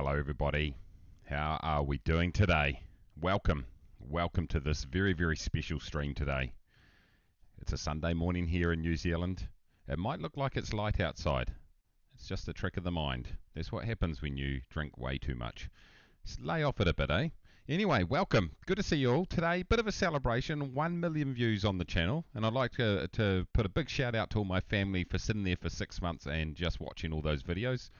Hello everybody, how are we doing today? Welcome to this very, very special stream today. It's a Sunday morning here in New Zealand. It might look like it's light outside. It's just a trick of the mind. That's what happens when you drink way too much. Just lay off it a bit, eh? Anyway, welcome. Good to see you all. Today, bit of a celebration, 1 million views on the channel. And I'd like to put a big shout out to all my family for sitting there for 6 months and just watching all those videos.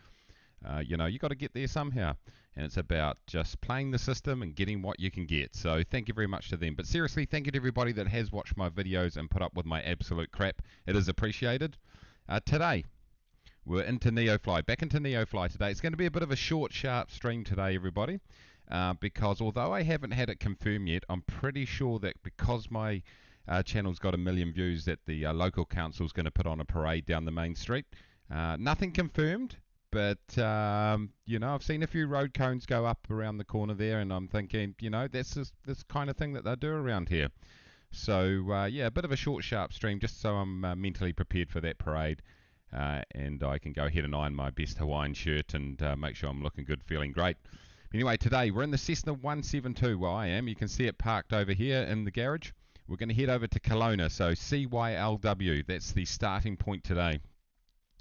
You know, you got to get there somehow, and it's about just playing the system and getting what you can get. So thank you very much to them. But seriously, thank you to everybody that has watched my videos and put up with my absolute crap. It is appreciated. Today, we're into Neofly, back into Neofly today. It's going to be a bit of a short, sharp stream today, everybody, because although I haven't had it confirmed yet, I'm pretty sure that because my channel's got 1 million views, that the local council's going to put on a parade down the main street. Nothing confirmed. But, you know, I've seen a few road cones go up around the corner there, and I'm thinking, you know, that's this kind of thing that they do around here. So, yeah, a bit of a short, sharp stream, just so I'm mentally prepared for that parade, and I can go ahead and iron my best Hawaiian shirt and make sure I'm looking good, feeling great. Anyway, today we're in the Cessna 172, well, I am. You can see it parked over here in the garage. We're going to head over to Kelowna, so CYLW, that's the starting point today,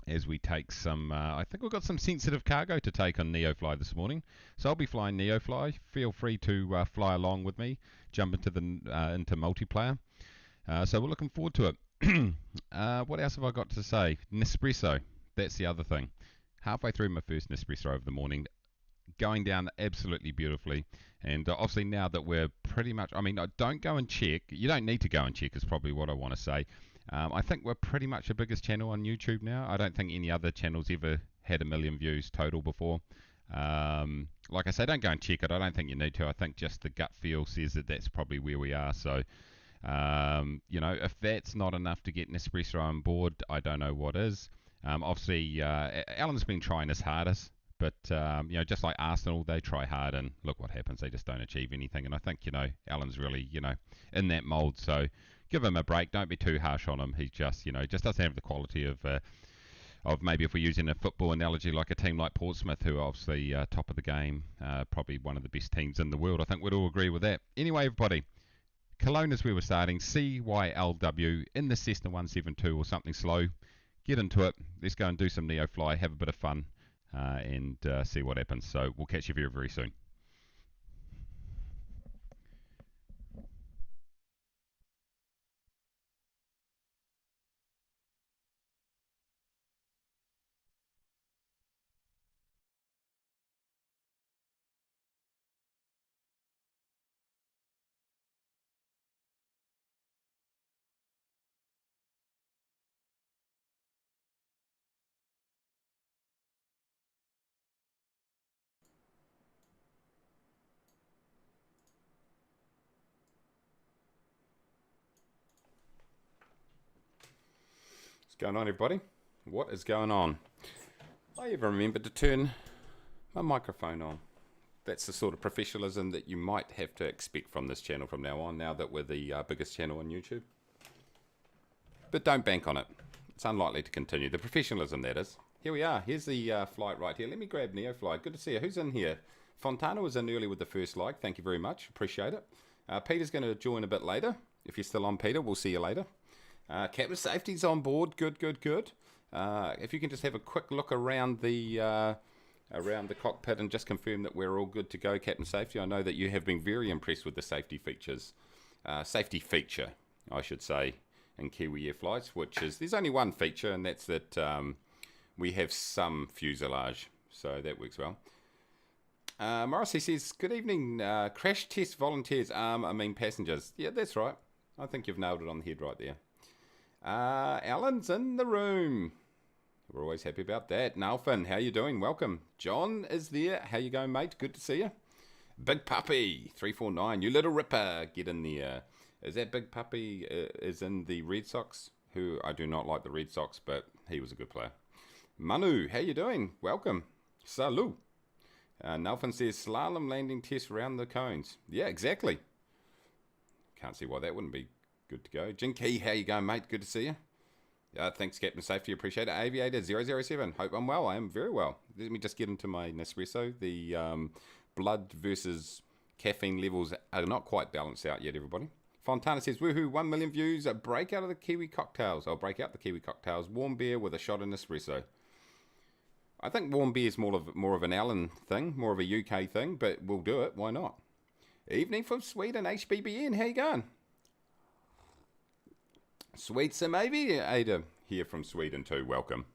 as we take some, I think we've got some sensitive cargo to take on Neofly this morning. So I'll be flying Neofly. Feel free to fly along with me, jump into multiplayer. So we're looking forward to it. What else have I got to say? Nespresso, that's the other thing. Halfway through my first Nespresso of the morning, going down absolutely beautifully. And obviously now that we're pretty much, I mean, don't go and check. You don't need to go and check is probably what I want to say. I think we're pretty much the biggest channel on YouTube now. I don't think any other channel's ever had 1 million views total before. Like I say, don't go and check it. I don't think you need to. I think just the gut feel says that that's probably where we are. So, you know, if that's not enough to get Nespresso on board, I don't know what is. Obviously, Alan's been trying his hardest. But, you know, just like Arsenal, they try hard and look what happens. They just don't achieve anything. And I think, you know, Alan's really, you know, in that mould. So give him a break. Don't be too harsh on him. He just, you know, just doesn't have the quality of maybe if we're using a football analogy, like a team like Portsmouth, who are obviously top of the game, probably one of the best teams in the world. I think we'd all agree with that. Anyway, everybody, Kelowna's where we're starting. CYLW in the Cessna 172 or something slow. Get into it. Let's go and do some Neofly. Have a bit of fun. And see what happens. So we'll catch you very, very soon. What's going on, everybody? What is going on? I ever remembered to turn my microphone on. That's the sort of professionalism that you might have to expect from this channel from now on, now that we're the biggest channel on YouTube. But don't bank on it. It's unlikely to continue. The professionalism, that is. Here we are. Here's the flight right here. Let me grab Neofly. Good to see you. Who's in here? Fontana was in early with the first like. Thank you very much. Appreciate it. Peter's going to join a bit later. If you're still on, Peter, we'll see you later. Captain Safety's on board. Good, good, good. If you can just have a quick look around the cockpit and just confirm that we're all good to go, Captain Safety. I know that you have been very impressed with the safety features. Safety feature, I should say, in Kiwi Air flights, which is, there's only one feature, and that's that we have some fuselage. So that works well. Morrissey says, good evening, crash test volunteers, I mean passengers. Yeah, that's right. I think you've nailed it on the head right there. Alan's in the room. We're always happy about that. Nalfin, how you doing? Welcome. John is there. How you going, mate? Good to see you. Big Puppy 349, you little ripper. Get in there. Is that Big Puppy is in the Red Sox? Who I do not like the Red Sox, but he was a good player. Manu, how you doing? Welcome. Salut. Nalfin says slalom landing test around the cones. Yeah, exactly. Can't see why that wouldn't be good to go. Jinky, how you going, mate? Good to see you. Thanks, Captain Safety. Appreciate it. Aviator 007. Hope I'm well. I am very well. Let me just get into my Nespresso. The blood versus caffeine levels are not quite balanced out yet, everybody. Fontana says, woohoo, 1 million views. Break out of the Kiwi cocktails. I'll break out the Kiwi cocktails. Warm beer with a shot of Nespresso. I think warm beer is more of an Allen thing, more of a UK thing, but we'll do it. Why not? Evening from Sweden, HBBN. How you going? Sweet Sim Aviator here from Sweden too. Welcome.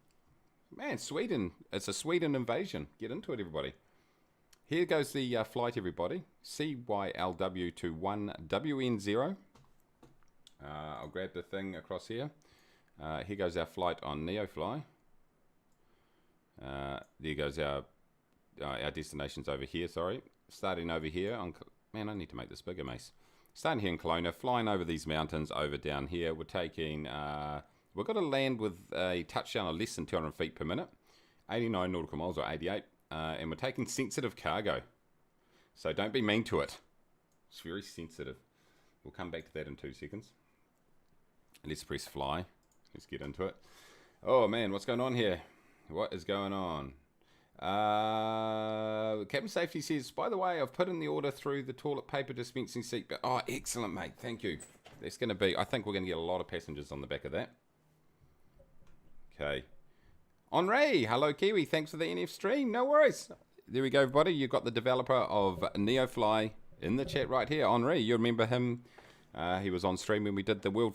Man, Sweden. It's a Sweden invasion. Get into it, everybody. Here goes the flight, everybody. CYLW to 1WN0. I'll grab the thing across here. Here goes our flight on Neofly. There goes our destinations over here, sorry. Starting over here. Man, I need to make this bigger, Mace. Starting here in Kelowna, flying over these mountains, over down here. We're taking, we've got to land with a touchdown of less than 200 feet per minute. 89 nautical miles or 88. And we're taking sensitive cargo. So don't be mean to it. It's very sensitive. We'll come back to that in 2 seconds. Let's press fly. Let's get into it. Oh man, what's going on here? What is going on? Captain Safety says, by the way, I've put in the order through the toilet paper dispensing seat. But oh, excellent, mate. Thank you. That's going to be, I think we're going to get a lot of passengers on the back of that. Okay. Henri, hello, Kiwi. Thanks for the NF stream. No worries. There we go, everybody. You've got the developer of Neofly in the chat right here. Henri, you remember him? He was on stream when we did the World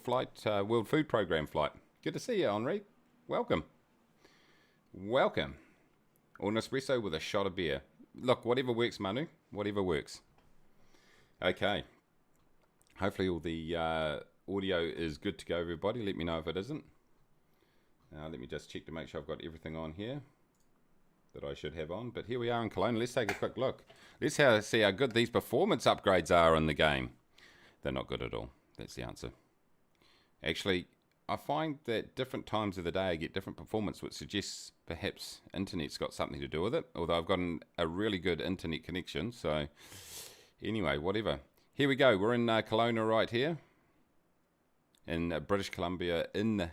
Food Program flight. Good to see you, Henri. Welcome. Welcome. Or Nespresso with a shot of beer. Look, whatever works, Manu. Whatever works. Okay. Hopefully all the audio is good to go, everybody. Let me know if it isn't. Let me just check to make sure I've got everything on here that I should have on. But here we are in Kelowna. Let's take a quick look. Let's see how good these performance upgrades are in the game. They're not good at all. That's the answer. Actually, I find that different times of the day I get different performance, which suggests perhaps internet's got something to do with it. Although I've got a really good internet connection. So anyway, whatever. Here we go. We're in Kelowna right here. In British Columbia in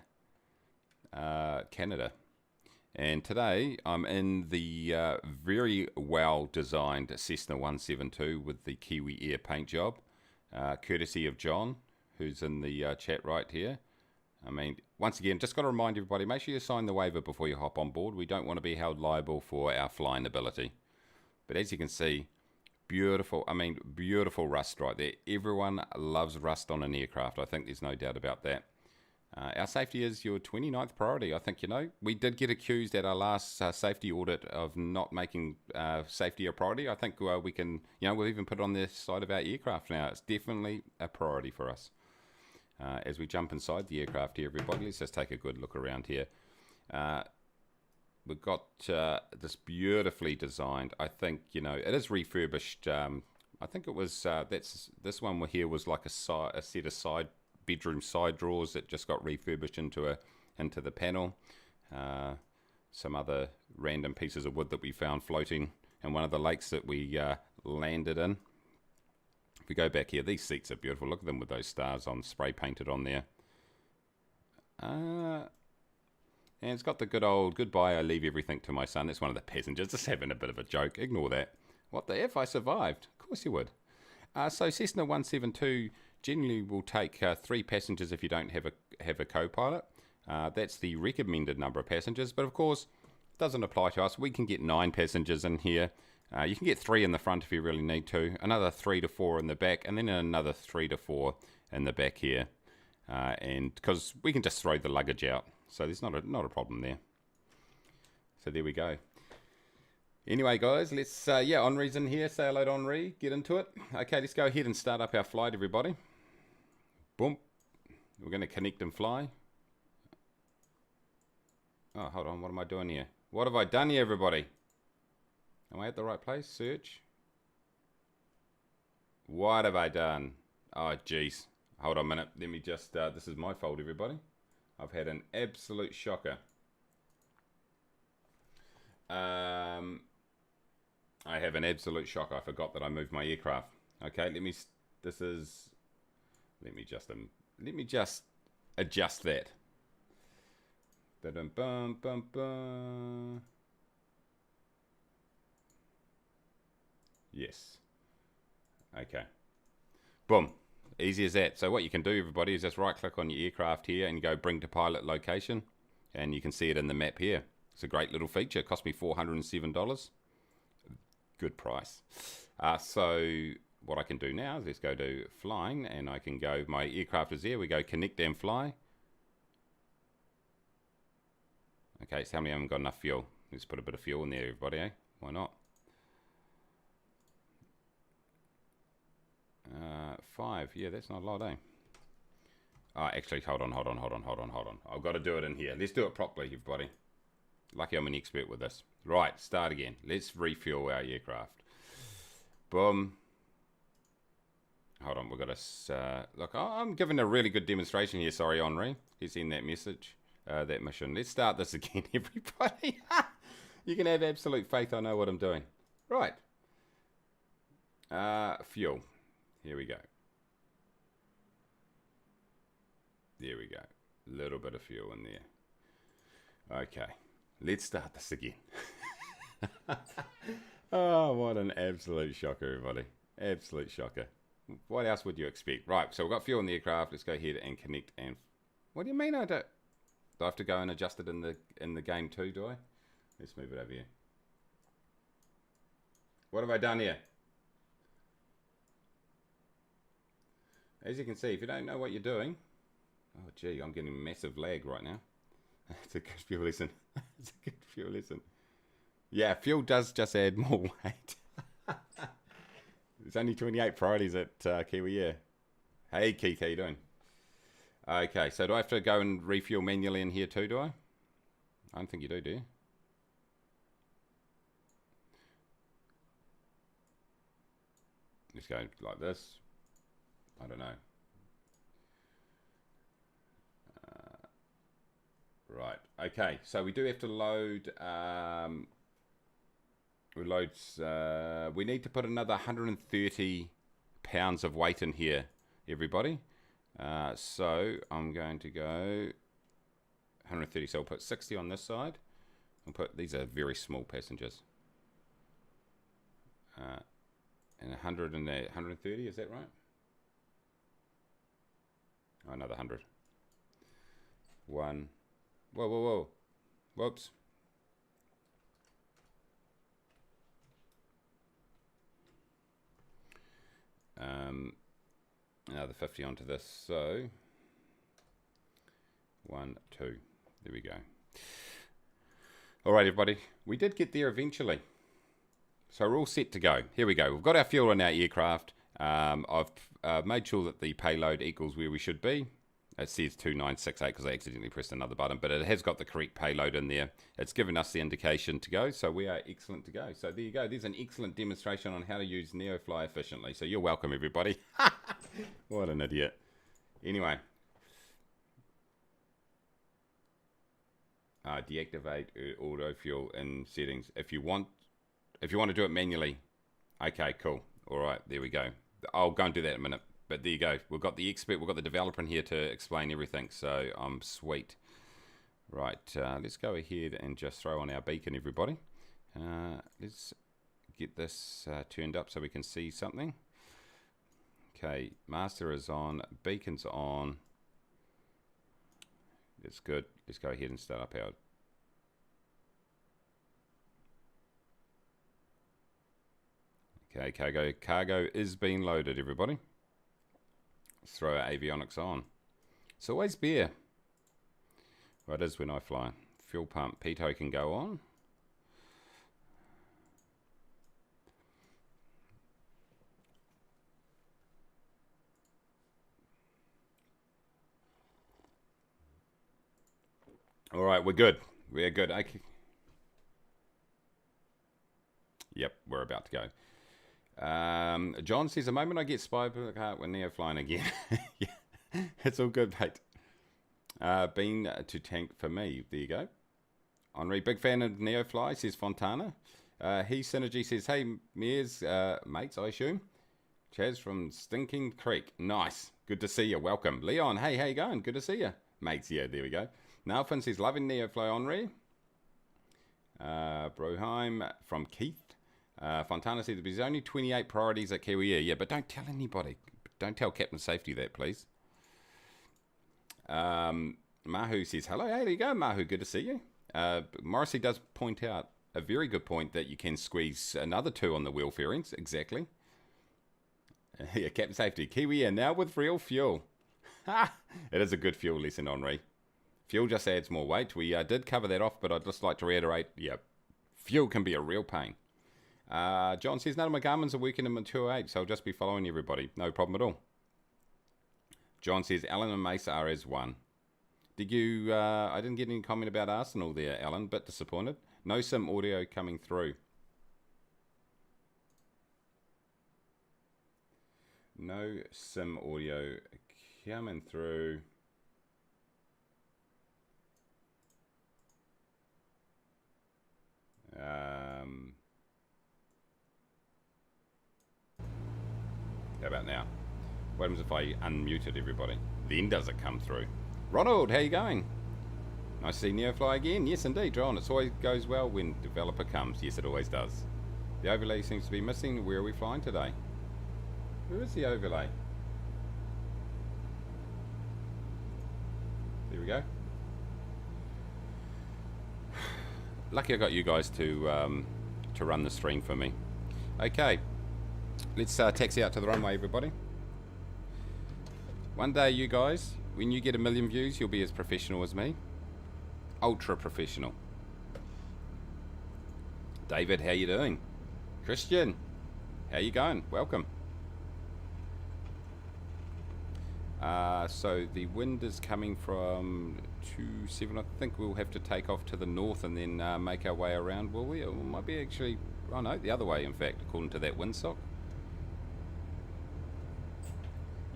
Canada. And today I'm in the very well designed Cessna 172 with the Kiwi Air paint job. Courtesy of John, who's in the chat right here. I mean, once again, just got to remind everybody, make sure you sign the waiver before you hop on board. We don't want to be held liable for our flying ability. But as you can see, beautiful, I mean, beautiful rust right there. Everyone loves rust on an aircraft. I think there's no doubt about that. Our safety is your 29th priority. I think, you know, we did get accused at our last safety audit of not making safety a priority. I think we can, you know, we'll even put it on the side of our aircraft now. It's definitely a priority for us. As we jump inside the aircraft here, everybody, let's just take a good look around here. We've got this beautifully designed, I think, you know, it is refurbished. I think it was, this one here was like a set of bedroom side drawers that just got refurbished into the panel. Some other random pieces of wood that we found floating in one of the lakes that we landed in. If we go back here, these seats are beautiful. Look at them with those stars on, spray painted on there. And it's got the good old goodbye, I leave everything to my son. That's one of the passengers just having a bit of a joke. Ignore that. What the F? I survived. Of course you would. So Cessna 172 generally will take 3 passengers if you don't have a co-pilot. That's the recommended number of passengers, but of course it doesn't apply to us. We can get 9 passengers in here. You can get 3 in the front if you really need to, another 3 to 4 in the back, and then another 3 to 4 in the back here. And because we can just throw the luggage out, so there's not a problem there. So there we go. Anyway, guys, let's, yeah, Henri's in here. Say hello to Henri. Get into it. Okay, let's go ahead and start up our flight, everybody. Boom. We're going to connect and fly. Oh, hold on. What am I doing here? What have I done here, everybody? Am I at the right place? Search. What have I done? Oh, jeez. Hold on a minute. Let me just, this is my fault, everybody. I've had an absolute shocker. I have an absolute shock. I forgot that I moved my aircraft. Okay, let me just adjust that. Bum, bum, bum, bum. Yes. Okay. Boom. Easy as that. So what you can do, everybody, is just right click on your aircraft here and go bring to pilot location. And you can see it in the map here. It's a great little feature. It cost me $407. Good price. So what I can do now is let's go to flying, and I can go, my aircraft is there. We go connect and fly. Okay, so how many haven't got enough fuel? Let's put a bit of fuel in there, everybody, eh? Why not? 5. Yeah, that's not a lot, eh? Actually, hold on. I've got to do it in here. Let's do it properly, everybody. Lucky I'm an expert with this. Right, start again. Let's refuel our aircraft. Boom. Hold on, we've got to... look, I'm giving a really good demonstration here. Sorry, Henri. He's in that message, that mission. Let's start this again, everybody. You can have absolute faith I know what I'm doing. Right. Fuel. Here we go. There we go. Little bit of fuel in there. Okay. Let's start this again. Oh, what an absolute shocker, everybody. Absolute shocker. What else would you expect? Right, so we've got fuel in the aircraft. Let's go ahead and connect and... What do you mean I don't... Do I have to go and adjust it in the game too, do I? Let's move it over here. What have I done here? As you can see, if you don't know what you're doing... Oh, gee, I'm getting massive lag right now. It's a good fuel lesson. It's a good fuel lesson. Yeah, fuel does just add more weight. There's only 28 priorities at Kiwi, yeah. Hey, Keith, how you doing? Okay, so do I have to go and refuel manually in here too, do I? I don't think you do you? Let's go like this. I don't know. Right. Okay. So we do have to load. We need to put another 130 pounds of weight in here, everybody. So I'm going to go 130. So I'll put 60 on this side. I'll put, these are very small passengers. And 100 and 130. Is that right? Oh, another 100. One. Whoa. Whoops. Another 50 onto this. So, 1, 2. There we go. All right, everybody. We did get there eventually. So we're all set to go. Here we go. We've got our fuel in our aircraft. I've made sure that the payload equals where we should be. It says 2968 because I accidentally pressed another button, but it has got the correct payload in there. It's given us the indication to go, so we are excellent to go. So there you go. There's an excellent demonstration on how to use Neofly efficiently. So you're welcome, everybody. What an idiot. Anyway. Deactivate auto fuel in settings. If you want to do it manually. Okay, cool. All right, there we go. I'll go and do that in a minute. But there you go. We've got the expert, we've got the developer in here to explain everything. So I'm sweet. Right, let's go ahead and just throw on our beacon, everybody. Let's get this turned up so we can see something. Okay, master is on, beacon's on. That's good. Let's go ahead and start up our... Okay, cargo is being loaded, everybody. Let's throw our avionics on. It's always bare. Well, it is when I fly. Fuel pump, pitot can go on. All right, we're good. We're good. Okay. Yep, we're about to go. John says, the moment I get spy per heart, we're Neo flying again. Yeah, it's all good, mate. Bean to tank for me. There you go. Henri, big fan of Neofly, says Fontana. He Synergy says, hey, Mears, mates, I assume. Chaz from Stinking Creek. Nice. Good to see you. Welcome. Leon, hey, how you going? Good to see you. Mates, yeah, there we go. Nalfin says, loving Neofly Henri. Broheim from Keith. Fontana said, there's only 28 priorities at Kiwi Air. Yeah, but don't tell anybody. Don't tell Captain Safety that, please. Mahu says, hello. Hey, there you go, Mahu. Good to see you. Morrissey does point out a very good point that you can squeeze another 2 on the wheel fairings. Exactly. Yeah, Captain Safety. Kiwi Air now with real fuel. It is a good fuel lesson, Henri. Fuel just adds more weight. We did cover that off, but I'd just like to reiterate, yeah, fuel can be a real pain. John says, none of my Garmins are working in Mature 8, so I'll just be following everybody. No problem at all. John says, Alan and Mace are as one. Did you, I didn't get any comment about Arsenal there, Alan, bit disappointed. No sim audio coming through. No sim audio coming through. How about now? What happens if I unmuted everybody? Then does it come through? Ronald, how you going? Nice to see Neofly again. Yes, indeed, John. It always goes well when developer comes. Yes, it always does. The overlay seems to be missing. Where are we flying today? Where is the overlay? There we go. Lucky I got you guys to run the stream for me. Okay, let's taxi out to the runway, everybody. One day, you guys, when you get 1 million views, you'll be as professional as me. Ultra professional. David, how you doing? Christian, how you going? Welcome. So the wind is coming from 27. I think we'll have to take off to the north and then make our way around, will we? Or it might be actually, oh no, the other way, in fact, according to that windsock.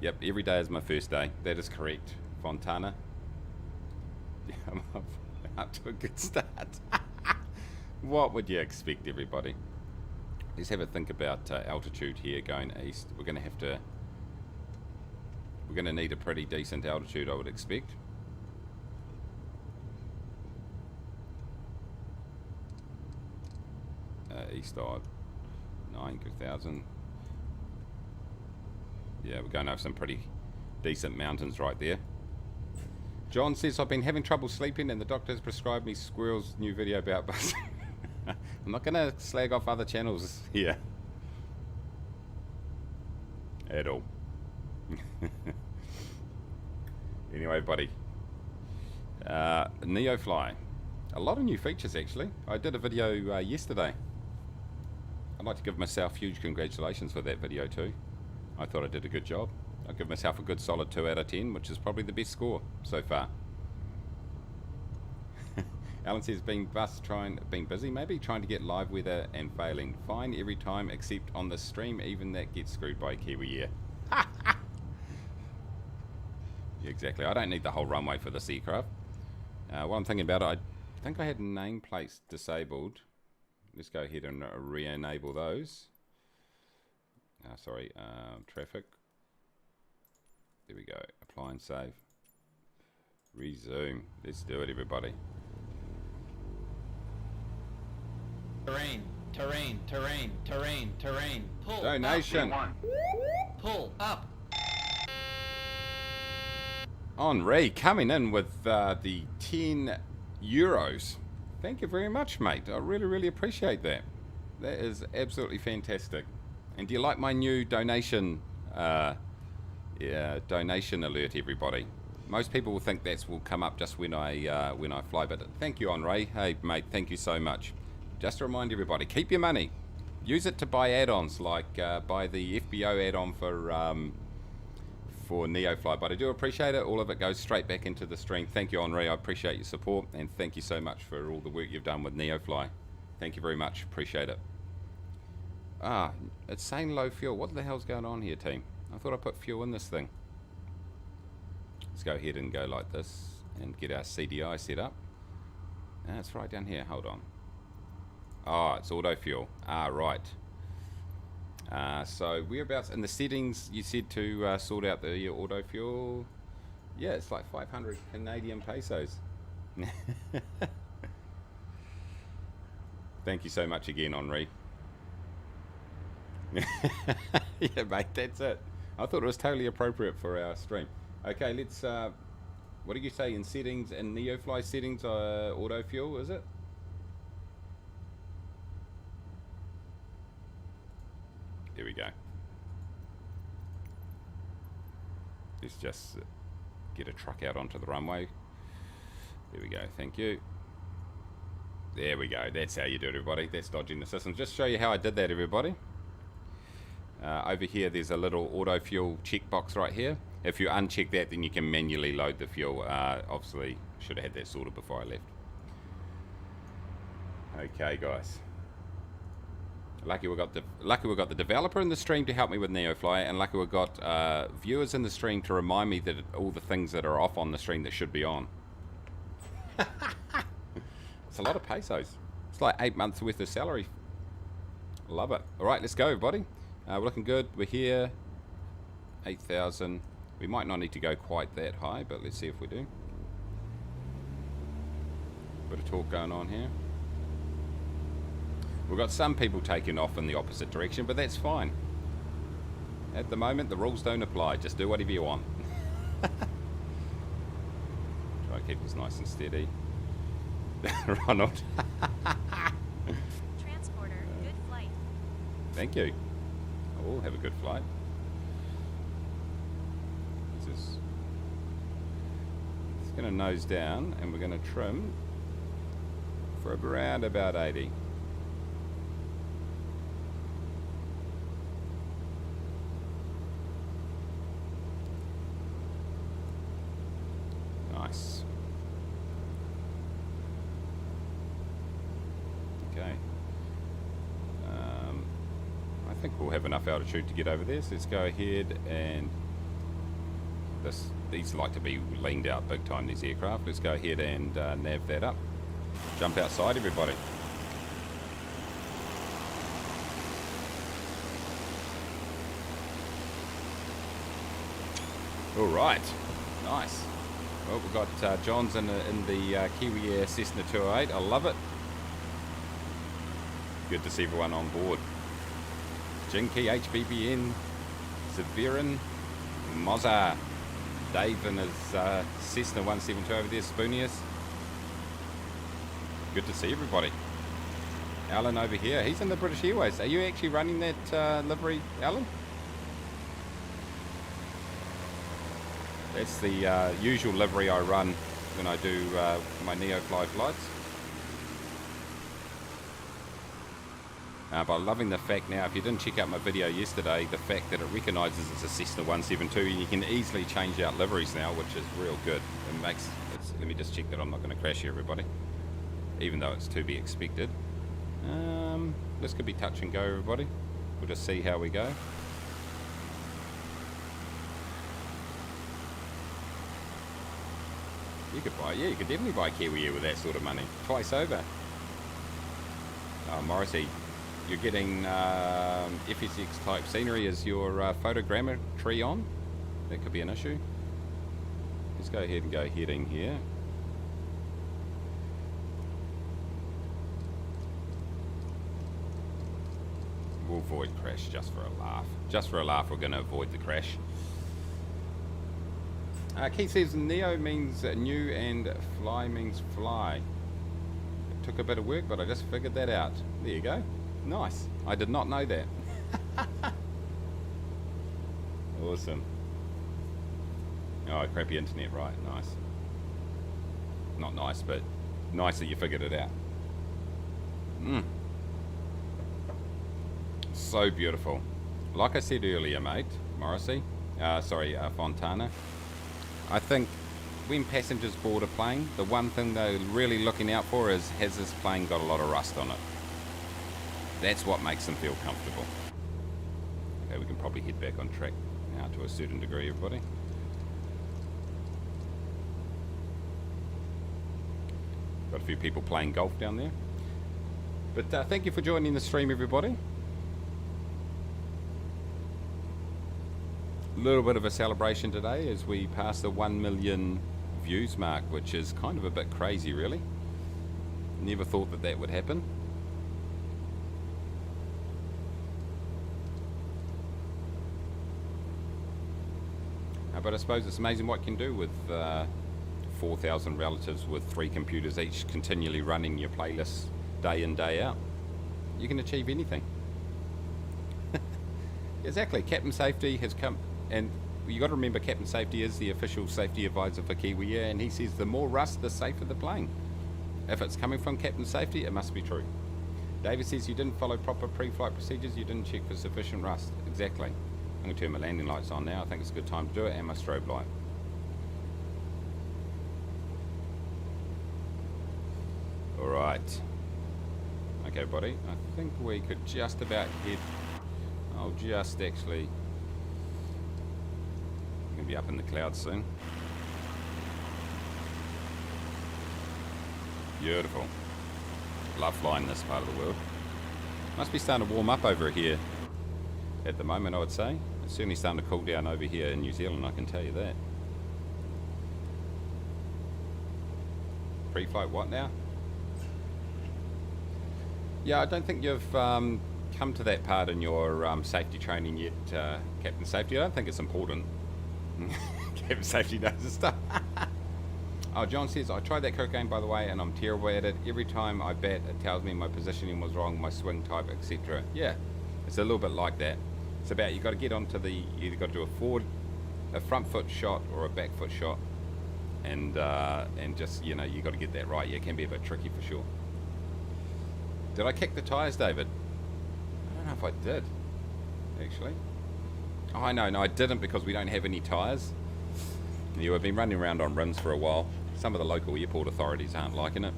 Yep, every day is my first day. That is correct, Fontana. Yeah, I'm up to a good start. What would you expect, everybody? Let's have a think about altitude here going east. We're going to need a pretty decent altitude, I would expect. East odd 9,000. Yeah, we're going over some pretty decent mountains right there. John says, I've been having trouble sleeping and the doctor has prescribed me Squirrel's new video about buses. I'm not going to slag off other channels here. At all. Anyway, buddy. Neofly. A lot of new features, actually. I did a video yesterday. I'd like to give myself huge congratulations for that video, too. I thought I did a good job. I'll give myself a good solid 2 out of 10, which is probably the best score so far. Alan says, been busy maybe, trying to get live weather and failing. Fine every time except on the stream, even that gets screwed by Kiwi Air. Yeah, exactly. I don't need the whole runway for this aircraft. What I'm thinking about, I think I had nameplates disabled. Let's go ahead and re-enable those. Sorry, traffic. There we go. Apply and save. Resume. Let's do it, everybody. Terrain, terrain, terrain, terrain, terrain. Pull Donation. up. Pull up. Henri coming in with the 10 euros. Thank you very much, mate. I really, really appreciate that. That is absolutely fantastic. And do you like my new donation donation alert, everybody? Most people will think that will come up just when I fly, but thank you, Henri. Hey, mate, thank you so much. Just to remind everybody, keep your money. Use it to buy add-ons, like buy the FBO add-on for Neofly. But I do appreciate it. All of it goes straight back into the stream. Thank you, Henri. I appreciate your support, and thank you so much for all the work you've done with Neofly. Thank you very much. Appreciate it. Ah, it's saying low fuel. What the hell's going on here, team? I thought I put fuel in this thing. Let's go ahead and go like this and get our CDI set up. It's right down here. Hold on. Oh, it's auto fuel. Ah, right. So whereabouts in the settings you said to sort out the auto fuel? Yeah, it's like 500 Canadian pesos. Thank you so much again, Henri. Yeah, mate, that's it. I thought it was totally appropriate for our stream. Okay, let's... what do you say in settings? In Neofly settings, auto fuel, is it? There we go. Let's just get a truck out onto the runway. There we go, thank you. There we go, that's how you do it, everybody. That's dodging the system. Just show you how I did that, everybody. Over here, there's a little auto fuel checkbox right here. If you uncheck that, then you can manually load the fuel. Obviously, should have had that sorted before I left. Okay, guys. Lucky we got the developer in the stream to help me with Neofly, and lucky we got viewers in the stream to remind me that all the things that are off on the stream that should be on. It's a lot of pesos. It's like 8 months worth of salary. Love it. All right, let's go, everybody. We're looking good. We're here. 8,000. We might not need to go quite that high, but let's see if we do. Bit of talk going on here. We've got some people taking off in the opposite direction, but that's fine. At the moment, the rules don't apply. Just do whatever you want. Try to keep this nice and steady. Ronald. Transporter, good flight. Thank you. Oh, have a good flight. It's going to nose down, and we're going to trim for around about 80. Nice. Okay. I think we'll have enough altitude to get over there, so let's go ahead and these like to be leaned out big time, these aircraft. Let's go ahead and nav that up. Jump outside, everybody. All right, nice. Well, we've got John's in the Kiwi Air Cessna 208. I love it. Good to see everyone on board. Jinky, HBBN, Severin, Mozza, Dave and his Cessna 172 over there, Spoonius. Good to see everybody. Alan over here, he's in the British Airways. Are you actually running that livery, Alan? That's the usual livery I run when I do my Neofly flights. But I'm loving the fact now, if you didn't check out my video yesterday, the fact that it recognises it's a Cessna 172, and you can easily change out liveries now, which is real good. It makes, let me just check that I'm not going to crash here, everybody, even though it's to be expected. This could be touch and go, everybody. We'll just see how we go. You could buy, yeah, you could definitely buy Kiwi Air with that sort of money. Twice over. Morrissey, you're getting FSX type scenery. Is your photogrammetry on? That could be an issue. Let's go ahead and go heading here. We'll avoid crash just for a laugh. Just for a laugh, we're going to avoid the crash. Keith says Neo means new and fly means fly. It took a bit of work, but I just figured that out. There you go. Nice. I did not know that. Awesome. Oh, crappy internet, right. Nice. Not nice, but nice that you figured it out. So beautiful. Like I said earlier, mate, Morrissey, Fontana, I think when passengers board a plane, the one thing they're really looking out for is, has this plane got a lot of rust on it? That's what makes them feel comfortable. Okay, we can probably head back on track now to a certain degree, everybody. Got a few people playing golf down there. But thank you for joining the stream, everybody. A little bit of a celebration today as we pass the 1 million views mark, which is kind of a bit crazy, really. Never thought that that would happen. But I suppose it's amazing what you can do with 4,000 relatives with 3 computers each continually running your playlists day in, day out. You can achieve anything. Exactly. Captain Safety has come, and you got to remember Captain Safety is the official safety advisor for Kiwi Air, and he says the more rust, the safer the plane. If it's coming from Captain Safety, it must be true. David says you didn't follow proper pre-flight procedures, you didn't check for sufficient rust. Exactly. I'm going to turn my landing lights on now. I think it's a good time to do it, and my strobe light. Alright. Okay, buddy. I think we could just about head... I'll just actually... I'm going to be up in the clouds soon. Beautiful. Love flying this part of the world. Must be starting to warm up over here at the moment, I would say. It's certainly starting to cool down over here in New Zealand, I can tell you that. Pre-flight what now? Yeah, I don't think you've come to that part in your safety training yet, Captain Safety. I don't think it's important. Captain Safety knows his stuff. Oh, John says, I tried that cricket game, by the way, and I'm terrible at it. Every time I bat, it tells me my positioning was wrong, my swing type, etc. Yeah, it's a little bit like that. It's about, you got to get onto the, you either got to do a front foot shot or a back foot shot, and just, you know, you got to get that right. Yeah, it can be a bit tricky for sure. Did I kick the tyres, David? I don't know if I did, actually. Oh, no, I didn't, because we don't have any tyres. Yeah, we've been running around on rims for a while. Some of the local airport authorities aren't liking it.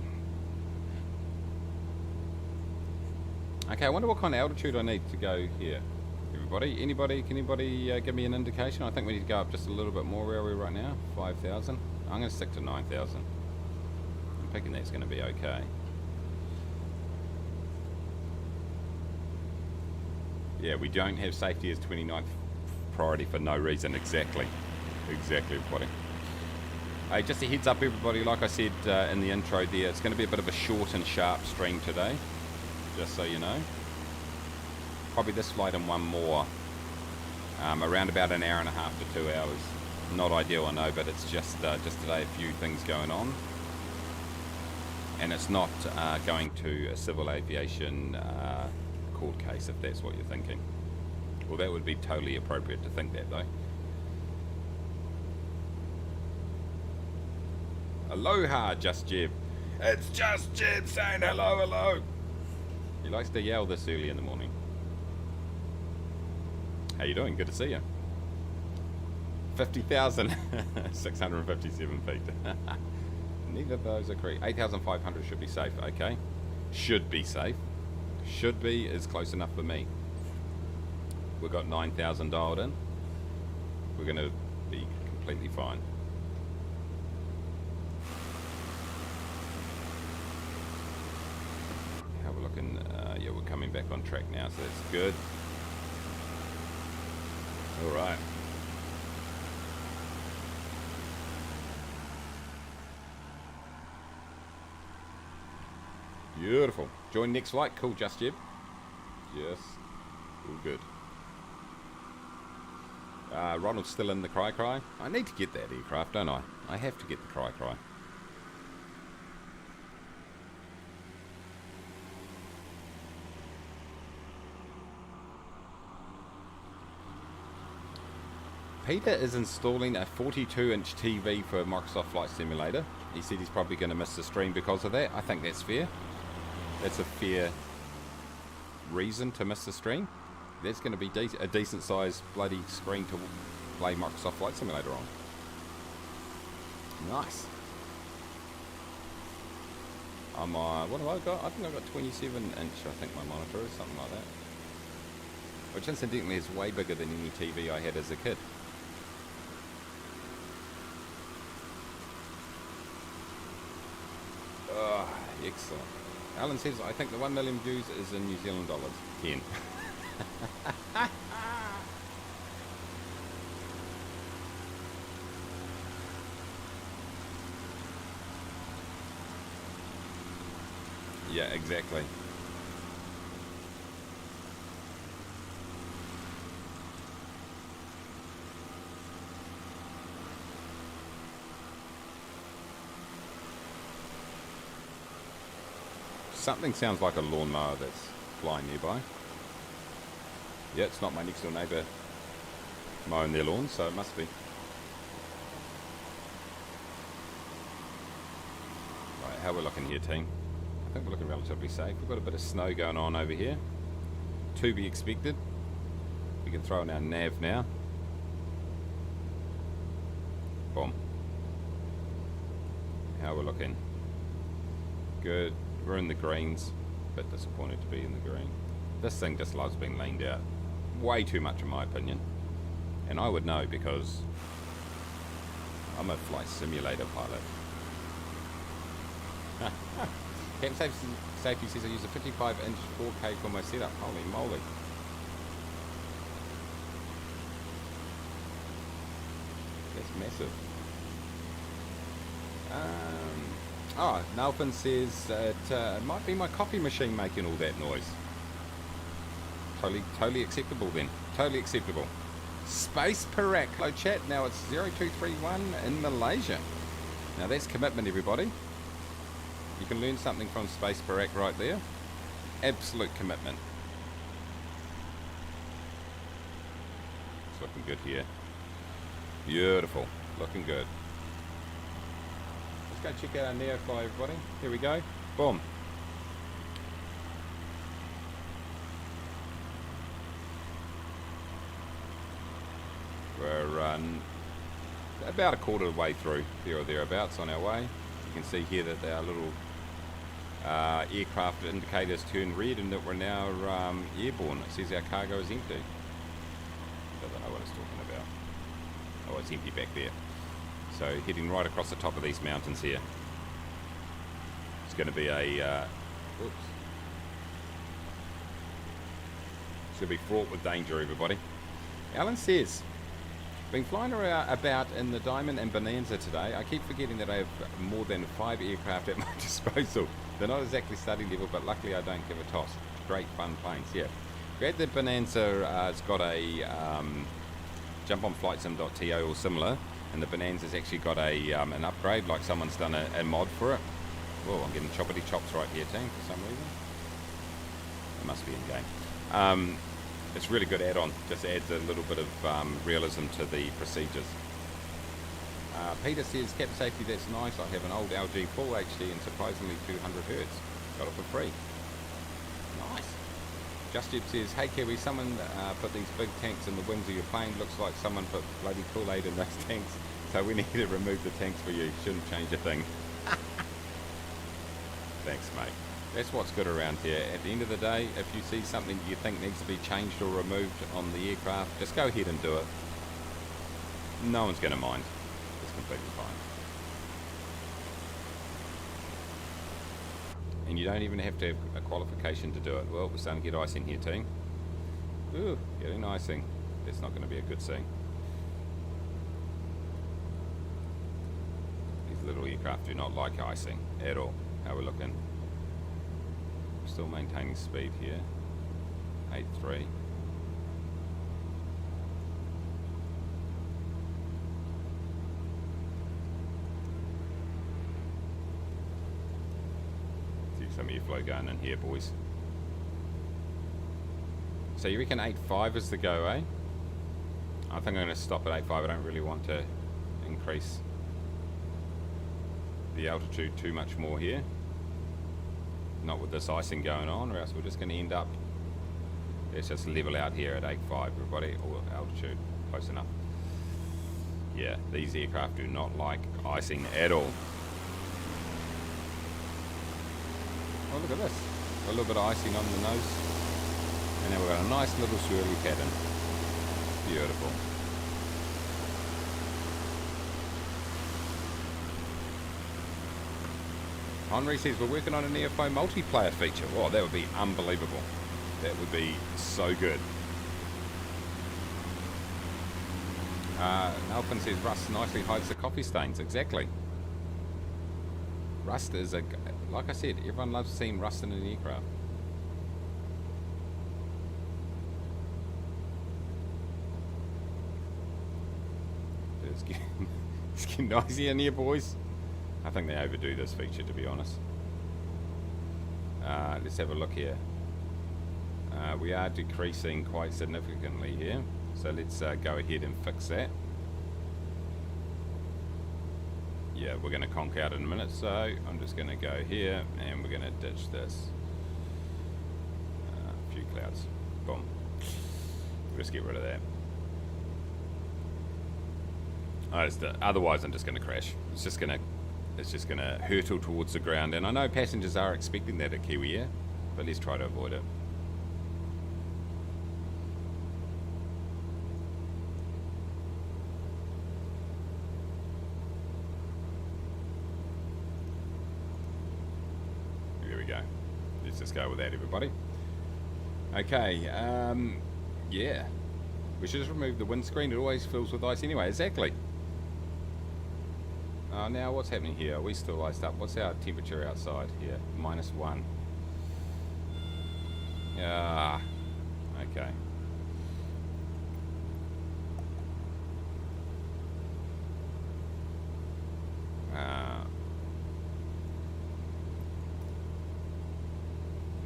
Okay, I wonder what kind of altitude I need to go here. Everybody? Can anybody give me an indication? I think we need to go up just a little bit more. Where are we right now? 5,000? I'm going to stick to 9,000. I'm thinking that's going to be okay. Yeah, we don't have safety as 29th priority for no reason. Exactly, everybody. Hey, just a heads up, everybody, like I said in the intro there, it's going to be a bit of a short and sharp stream today, just so you know. Probably this flight and one more, around about an hour and a half to 2 hours. Not ideal, I know, but it's just today a few things going on. And it's not going to a civil aviation court case, if that's what you're thinking. Well, that would be totally appropriate to think that, though. Aloha, Just Jeb. It's Just Jeb saying hello. He likes to yell this early in the morning. How you doing? Good to see you. 50,657 feet. Neither of those are correct. 8,500 should be safe. Okay. Should be safe. Should be is close enough for me. We've got 9,000 dialed in. We're going to be completely fine. How we're looking? Yeah, we're coming back on track now, so that's good. All right. Beautiful. Join next flight. Cool, Just Jeb. Yes. All good. Ronald's still in the cry. I need to get that aircraft, don't I? I have to get the cry. Peter is installing a 42-inch TV for Microsoft Flight Simulator. He said he's probably going to miss the stream because of that. I think that's fair. That's a fair reason to miss the stream. There's going to be a decent sized bloody screen to play Microsoft Flight Simulator on. Nice. I'm what have I got? I think I've got 27 inch, I think my monitor is, something like that. Which incidentally is way bigger than any TV I had as a kid. Oh, excellent. Alan says, I think the 1 million views is in New Zealand dollars. 10. Yeah, exactly. Something sounds like a lawnmower that's flying nearby. Yeah, it's not my next door neighbour mowing their lawn, so it must be. Right, how we're looking here, team? I think we're looking relatively safe. We've got a bit of snow going on over here. To be expected. We can throw in our nav now. Boom. How we're looking? Good. We're in the greens. Bit disappointed to be in the green. This thing just loves being leaned out. Way too much in my opinion. And I would know because I'm a flight simulator pilot. Camp Safety says I use a 55-inch 4K for my setup. Holy moly. That's massive. Oh, Nalphin says it might be my coffee machine making all that noise. Totally acceptable then. Totally acceptable. Space Perak. Hello chat. Now it's 0231 in Malaysia. Now that's commitment, everybody. You can learn something from Space Perak right there. Absolute commitment. It's looking good here. Beautiful. Looking good. Let's go check out our Neofly, everybody. Here we go. Boom. We're about a quarter of the way through, there or thereabouts, on our way. You can see here that our little aircraft indicators turn red and that we're now airborne. It says our cargo is empty. Doesn't know what it's talking about. Oh, it's empty back there. So heading right across the top of these mountains here. It's going to be a oops. It's going to be fraught with danger, everybody. Alan says, been flying around about in the Diamond and Bonanza today. I keep forgetting that I have more than 5 aircraft at my disposal. They're not exactly study level, but luckily I don't give a toss. Great fun planes, yeah. Glad that Bonanza it's got a jump on flightsim.to or similar, and the Bonanza's actually got a an upgrade, like someone's done a mod for it. Whoa, I'm getting choppity chops right here, team, for some reason. It must be in game. It's a really good add-on. Just adds a little bit of realism to the procedures. Peter says, Cap Safety, that's nice. I have an old LG Full HD and surprisingly 200 Hertz. Got it for free. Nice. Justib says, hey Kiwi, someone put these big tanks in the wings of your plane. Looks like someone put bloody Kool-Aid in those tanks. So we need to remove the tanks for you. Shouldn't change a thing. Thanks, mate. That's what's good around here. At the end of the day, if you see something you think needs to be changed or removed on the aircraft, just go ahead and do it. No one's going to mind. It's completely fine. And you don't even have to have a qualification to do it. Well, we're starting to get icing here, team. Ooh, getting icing. That's not going to be a good scene. These little aircraft do not like icing at all. How we're looking. Still maintaining speed here. 8.3. See some airflow going in here, boys. So you reckon 8.5 is the go, eh? I think I'm going to stop at 8.5. I don't really want to increase the altitude too much more here. Not with this icing going on, or else we're just going to end up, let's just level out here at 8.5, everybody, or altitude, close enough. Yeah, these aircraft do not like icing at all. Oh, look at this. A little bit of icing on the nose. And now we've got a nice little swirly pattern. Beautiful. Henry says we're working on a Neofly multiplayer feature. Wow, that would be unbelievable. That would be so good. Alpin says rust nicely hides the coffee stains. Exactly. Rust is a... like I said, everyone loves seeing rust in an aircraft. It's getting noisy in here, boys. I think they overdo this feature, to be honest. Let's have a look here. We are decreasing quite significantly here, so let's go ahead and fix that. Yeah, we're going to conk out in a minute, so I'm just going to go here and we're going to ditch this. A few clouds. Boom. We'll just get rid of that. Otherwise I'm just going to crash. It's just going to hurtle towards the ground, and I know passengers are expecting that at Kiwi Air, but let's try to avoid it. There we go. Let's just go with that, everybody. Okay, yeah. We should just remove the windscreen. It always fills with ice anyway. Exactly. Now what's happening here? Are we still iced up? What's our temperature outside here? -1. Okay.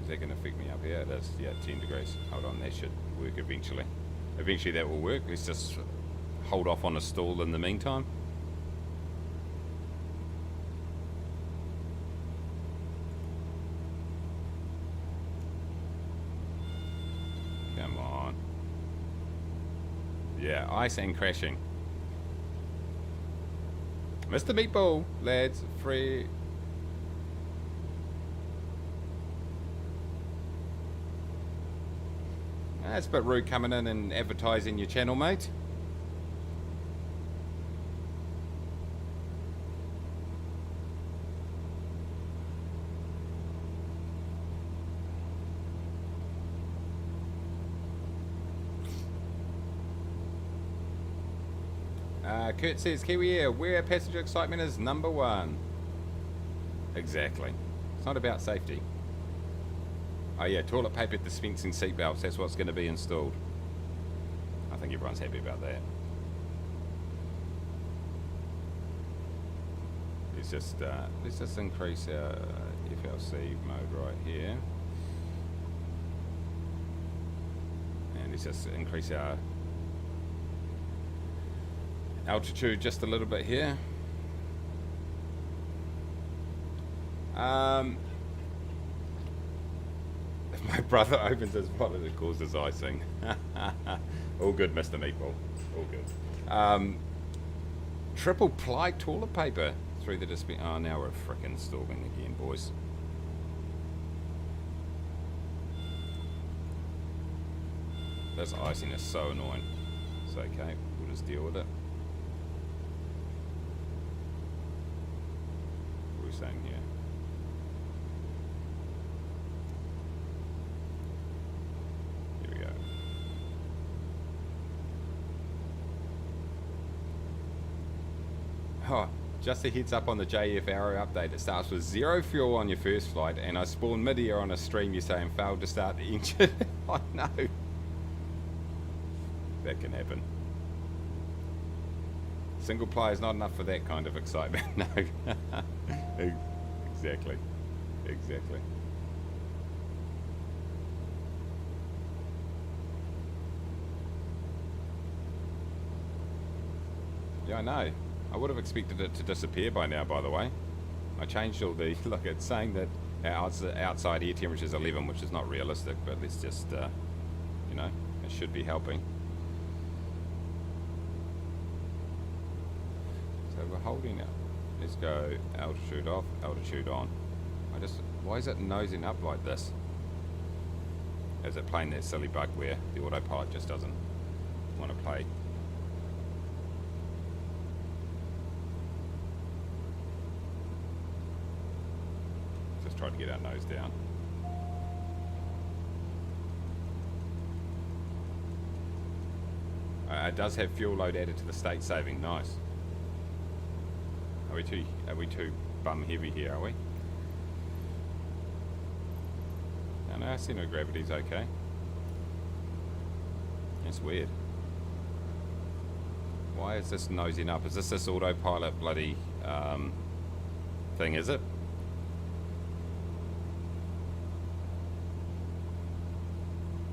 Is that going to affect me up here? It is. Yeah, 10 degrees. Hold on, that should work eventually. Eventually that will work. Let's just hold off on a stall in the meantime. Come on. Yeah, ice and crashing. Mr. Meatball, lads, free. That's a bit rude coming in and advertising your channel, mate. Kurt says, Kiwi Air, where passenger excitement is #1. Exactly. It's not about safety. Oh yeah, toilet paper dispensing seatbelts, that's what's going to be installed. I think everyone's happy about that. Let's just increase our FLC mode right here. And let's just increase our altitude just a little bit here. If my brother opens his wallet, it causes icing. All good, Mr. Meatball. All good. Triple ply toilet paper through the dispenser. Oh, now we're frickin' stalling again, boys. This icing is so annoying. It's okay. We'll just deal with it. What are we saying here? Oh, just a heads up on the JF Arrow update. It starts with 0 fuel on your first flight, and I spawn mid-air on a stream you saying failed to start the engine. Oh no. That can happen. Single ply is not enough for that kind of excitement. No. Exactly. Exactly. Yeah, I know. I would have expected it to disappear by now, by the way. I changed all the... Look, it's saying that our outside air temperature is 11, which is not realistic, but let's just, you know, it should be helping. So we're holding it. Let's go altitude off, altitude on. Why is it nosing up like this? Is it playing that silly bug where the autopilot just doesn't want to play? Try to get our nose down. It does have fuel load added to the state saving. Nice. Are we too bum heavy here, are we? I know, center of gravity's okay. That's weird. Why is this nosing up? Is this autopilot bloody thing, is it?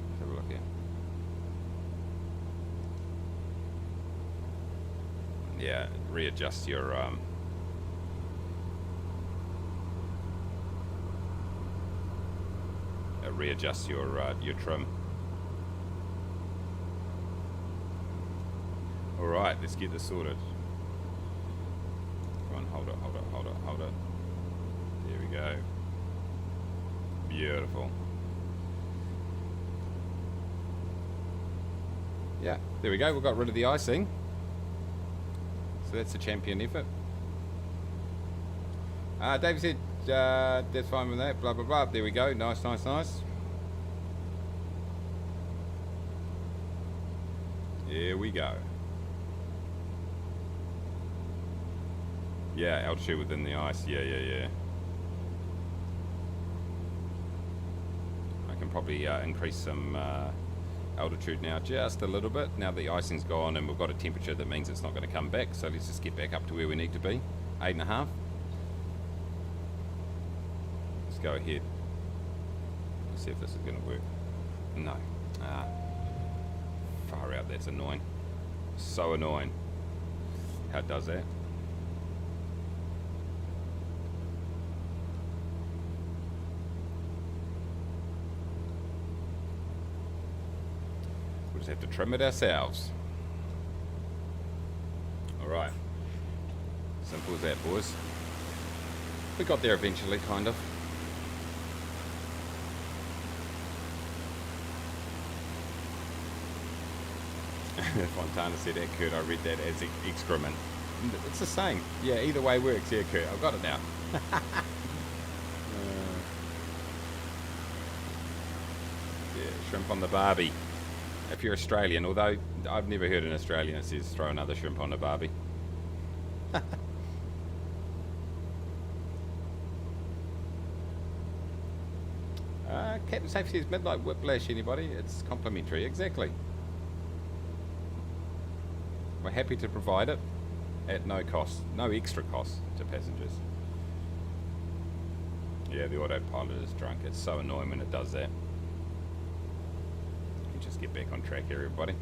Let's have a look here. Yeah, readjust your your trim. Alright, let's get this sorted. Come on, hold it. There we go. Beautiful. Yeah, there we go, we got rid of the icing. So that's a champion effort. David said, that's fine with that, blah blah blah. There we go, nice. Here we go. Yeah, altitude within the ice. Yeah. I can probably increase some altitude now just a little bit. Now the icing's gone and we've got a temperature that means it's not going to come back. So let's just get back up to where we need to be. 8.5. Let's go ahead. Let's see if this is going to work. No. Far out, that's annoying. So annoying. How it does that? We'll just have to trim it ourselves. Alright. Simple as that, boys. We got there eventually, kind of. Fontana said that, Kurt. I read that as excrement. It's the same. Yeah, either way works. Yeah, Kurt. I've got it now. Yeah, shrimp on the barbie. If you're Australian, although I've never heard an Australian that says throw another shrimp on the barbie. Captain Safe says midnight whiplash, anybody? It's complimentary. Exactly. We're happy to provide it at no cost, no extra cost to passengers. Yeah, the autopilot is drunk. It's so annoying when it does that. Let me just get back on track here, everybody.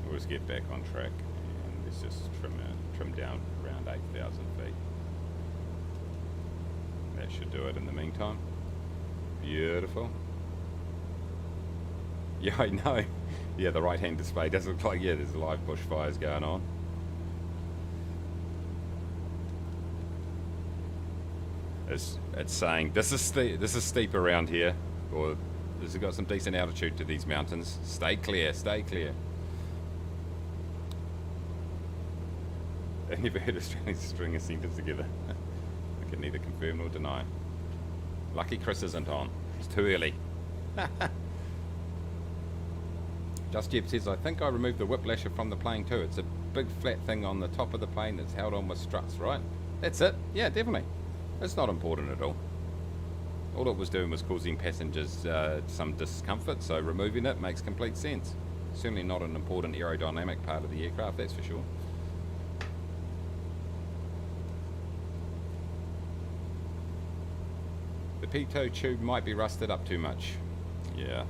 We'll just get back on track and let's just trim down around 8,000 feet. That should do it in the meantime. Beautiful. Yeah, I know. Yeah, the right-hand display does look like, yeah, there's live bushfires going on. It's saying this is steep around here, or this has got some decent altitude to these mountains. Stay clear, stay clear. I've never heard Australians string a sentence together. I can neither confirm nor deny. Lucky Chris isn't on. It's too early. Just Jeb says, I think I removed the whiplasher from the plane too. It's a big flat thing on the top of the plane that's held on with struts, right? That's it. Yeah, definitely. It's not important at all. All it was doing was causing passengers some discomfort, so removing it makes complete sense. Certainly not an important aerodynamic part of the aircraft, that's for sure. The pitot tube might be rusted up too much. Yeah.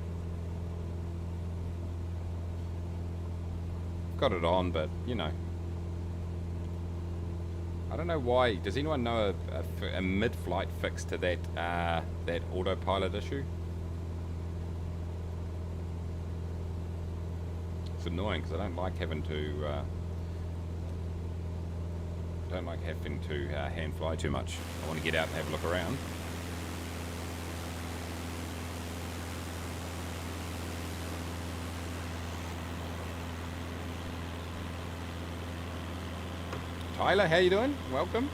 Got it on, but you know, I don't know why. Does anyone know a mid-flight fix to that that autopilot issue? It's annoying because I don't like having to hand fly too much. I want to get out and have a look around. Tyler, how you doing? Welcome.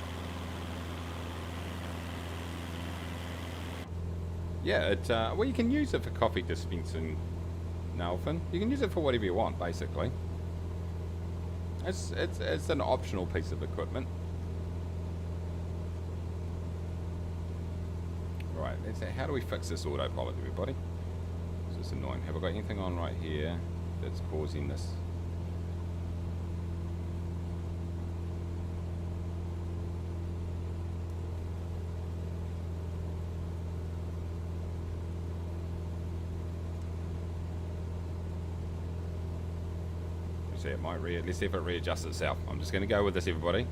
Yeah, it well, you can use it for coffee dispensing, Nelfin. You can use it for whatever you want, basically. It's an optional piece of equipment. How do we fix this autopilot, everybody? This is annoying. Have I got anything on right here that's causing this? See, it might let's see if it readjusts itself. I'm just going to go with this, everybody.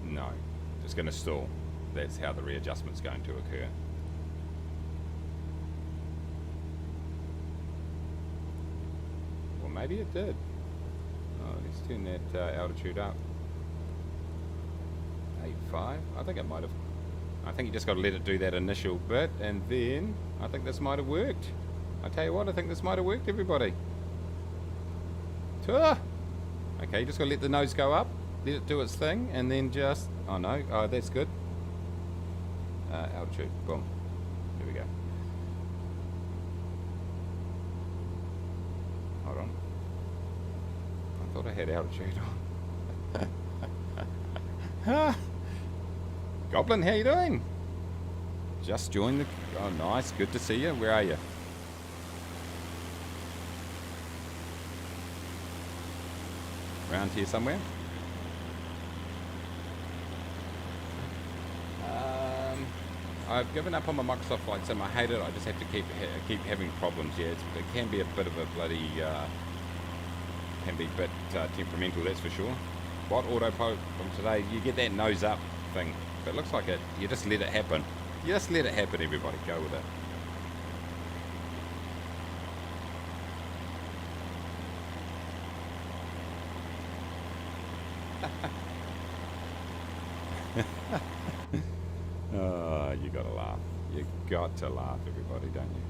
No, it's going to stall. That's how the readjustment's going to occur. Well, maybe it did. Oh, let's turn that altitude up. 8.5. I think it might have. I think you just got to let it do that initial bit, and then I think this might have worked. I tell you what, I think this might have worked, everybody. Okay, you just got to let the nose go up, let it do its thing, and then just... Oh no, oh that's good. Altitude, boom. There we go. Hold on. I thought I had altitude on. Goblin, how you doing? Just joined the... Oh, nice. Good to see you. Where are you? Around here somewhere? I've given up on my Microsoft Flight Sim. I hate it. I just have to keep having problems. Yeah, it can be a bit of a bloody... can be a bit temperamental, that's for sure. What autopilot from today? You get that nose up thing. If it looks like it, you just let it happen. You just let it happen, everybody. Go with it. Oh, you gotta laugh. You got to laugh, everybody, don't you?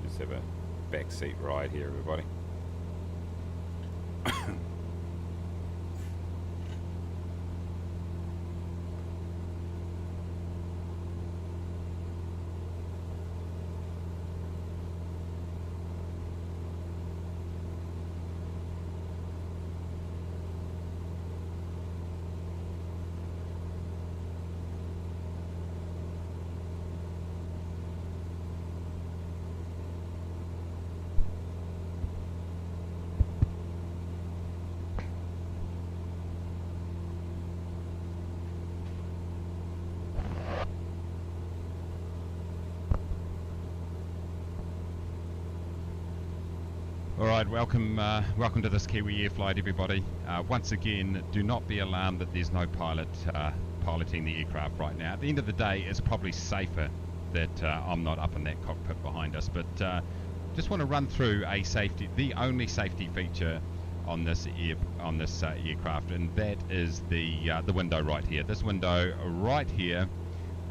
Let's have a back seat ride here, everybody. Alright, welcome to this Kiwi Air flight, everybody. Once again, do not be alarmed that there's no pilot piloting the aircraft right now. At the end of the day, it's probably safer that I'm not up in that cockpit behind us, but just want to run through the only safety feature on this aircraft, and that is the window right here. This window right here,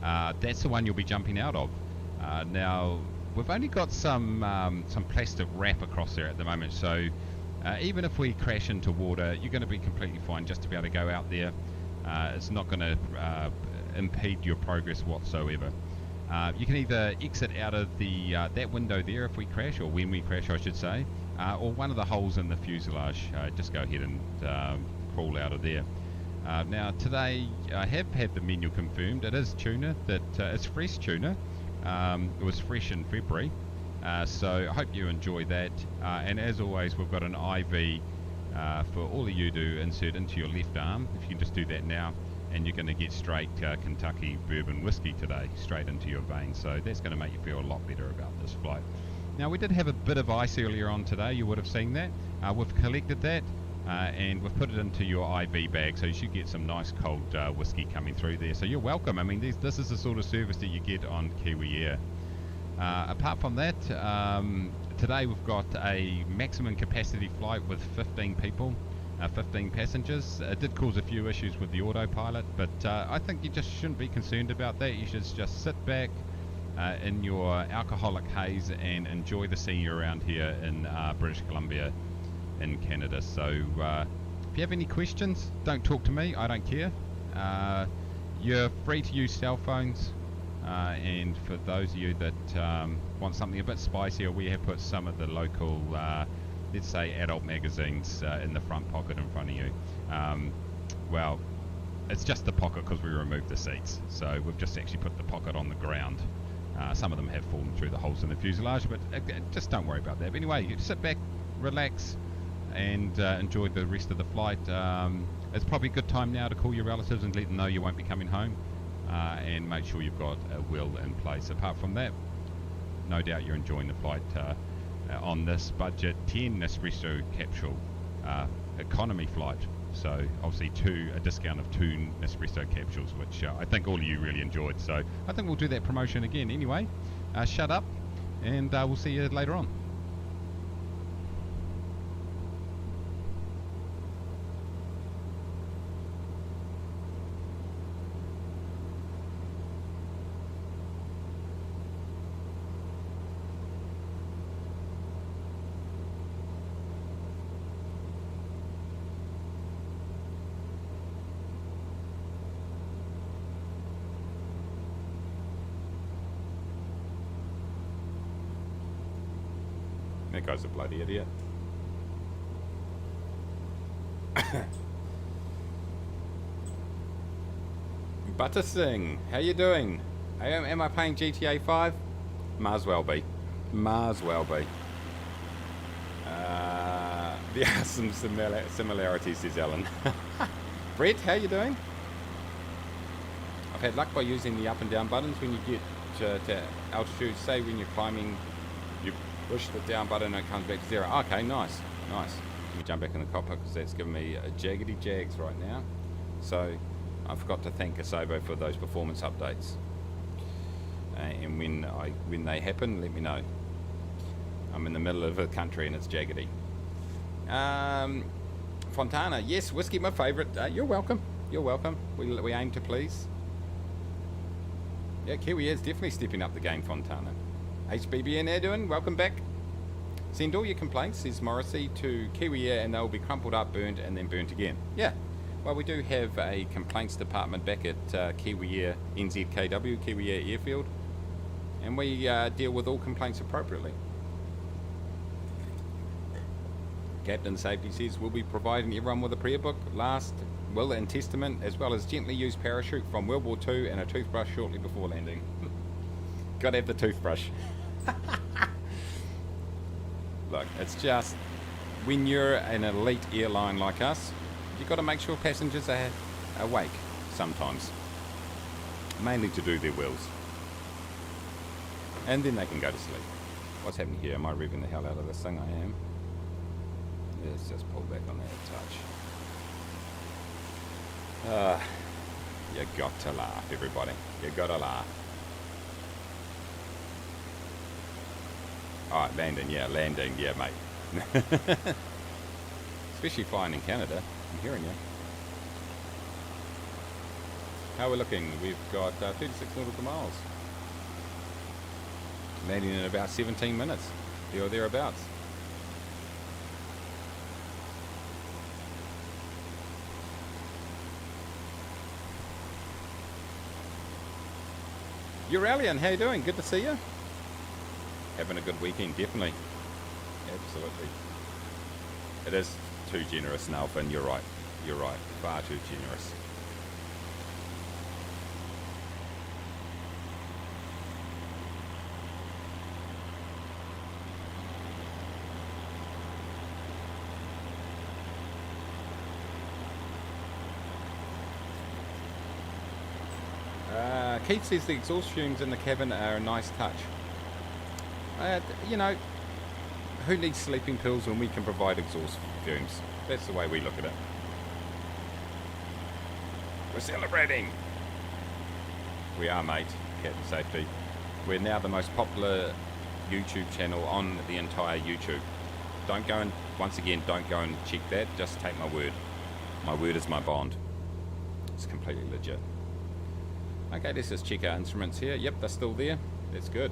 that's the one you'll be jumping out of. Now, we've only got some plastic wrap across there at the moment, so even if we crash into water, you're going to be completely fine just to be able to go out there. It's not going to impede your progress whatsoever. You can either exit out of that window there if we crash, or when we crash I should say, or one of the holes in the fuselage. Just go ahead and crawl out of there. Now today I have had the menu confirmed. It is tuna, that it's fresh tuna. It was fresh in February, so I hope you enjoy that, and as always we've got an IV for all of you to insert into your left arm. If you can just do that now, and you're going to get straight Kentucky bourbon whiskey today straight into your veins, so that's going to make you feel a lot better about this flight. Now, we did have a bit of ice earlier on today, you would have seen that. We've collected that and we've put it into your IV bag, so you should get some nice cold whiskey coming through there, so you're welcome. I mean, this is the sort of service that you get on Kiwi Air. Apart from that, today we've got a maximum capacity flight with 15 people, 15 passengers. It did cause a few issues with the autopilot, but I think you just shouldn't be concerned about that. You should just sit back in your alcoholic haze and enjoy the scenery around here in British Columbia in Canada. So if you have any questions, don't talk to me, I don't care. You're free to use cell phones, and for those of you that want something a bit spicier, we have put some of the local, let's say, adult magazines in the front pocket in front of you. Well, it's just the pocket because we removed the seats, so we've just actually put the pocket on the ground. Some of them have fallen through the holes in the fuselage, but just don't worry about that. But anyway, you sit back, relax, and enjoy the rest of the flight. It's probably a good time now to call your relatives and let them know you won't be coming home, and make sure you've got a will in place. Apart from that, no doubt you're enjoying the flight on this budget 10 Nespresso capsule economy flight. So obviously a discount of 2 Nespresso capsules, which I think all of you really enjoyed. So I think we'll do that promotion again anyway. Shut up, and we'll see you later on. That guy's a bloody idiot. Buttersing, how you doing? Am I playing GTA 5? Might as well be. Might as well be. There are some similarities, says Alan. Brett, how you doing? I've had luck by using the up and down buttons when you get to altitude. Say when you're climbing, you push the down button and it comes back to 0. Okay, nice, nice. Let me jump back in the cockpit because that's giving me a jaggedy jags right now. So I forgot to thank Asobo for those performance updates. And when they happen, let me know. I'm in the middle of a country and it's jaggedy. Fontana, yes, whiskey, my favourite. You're welcome. You're welcome. We aim to please. Yeah, Kiwi is definitely stepping up the game, Fontana. HBBN Air doing, welcome back. Send all your complaints, says Morrissey, to Kiwi Air and they'll be crumpled up, burnt, and then burnt again. Yeah, well, we do have a complaints department back at Kiwi Air NZKW, Kiwi Air Airfield, and we deal with all complaints appropriately. Captain Safety says we'll be providing everyone with a prayer book, last will and testament, as well as gently used parachute from World War II and a toothbrush shortly before landing. Gotta have the toothbrush. Look, it's just when you're an elite airline like us, you've got to make sure passengers are awake sometimes, mainly to do their wills, and then they can go to sleep. What's happening here? Am I revving the hell out of this thing? I am. Let's just pull back on that touch. You got to laugh, everybody. You got to laugh. Alright, landing, yeah, mate. Especially flying in Canada. I'm hearing you. How are we looking? We've got 36 nautical miles. Landing in about 17 minutes. There or thereabouts. Euralian, how you doing? Good to see you. Having a good weekend, definitely. Absolutely. It is too generous now, Finn. You're right. You're right. Far too generous. Keith says the exhaust fumes in the cabin are a nice touch. You know, who needs sleeping pills when we can provide exhaust fumes? That's the way we look at it. We're celebrating. We are, mate. Captain Safety. We're now the most popular YouTube channel on the entire YouTube. Don't go and, once again, don't go and check that. Just take my word. My word is my bond. It's completely legit. Okay, let's just check our instruments here. Yep, they're still there. That's good.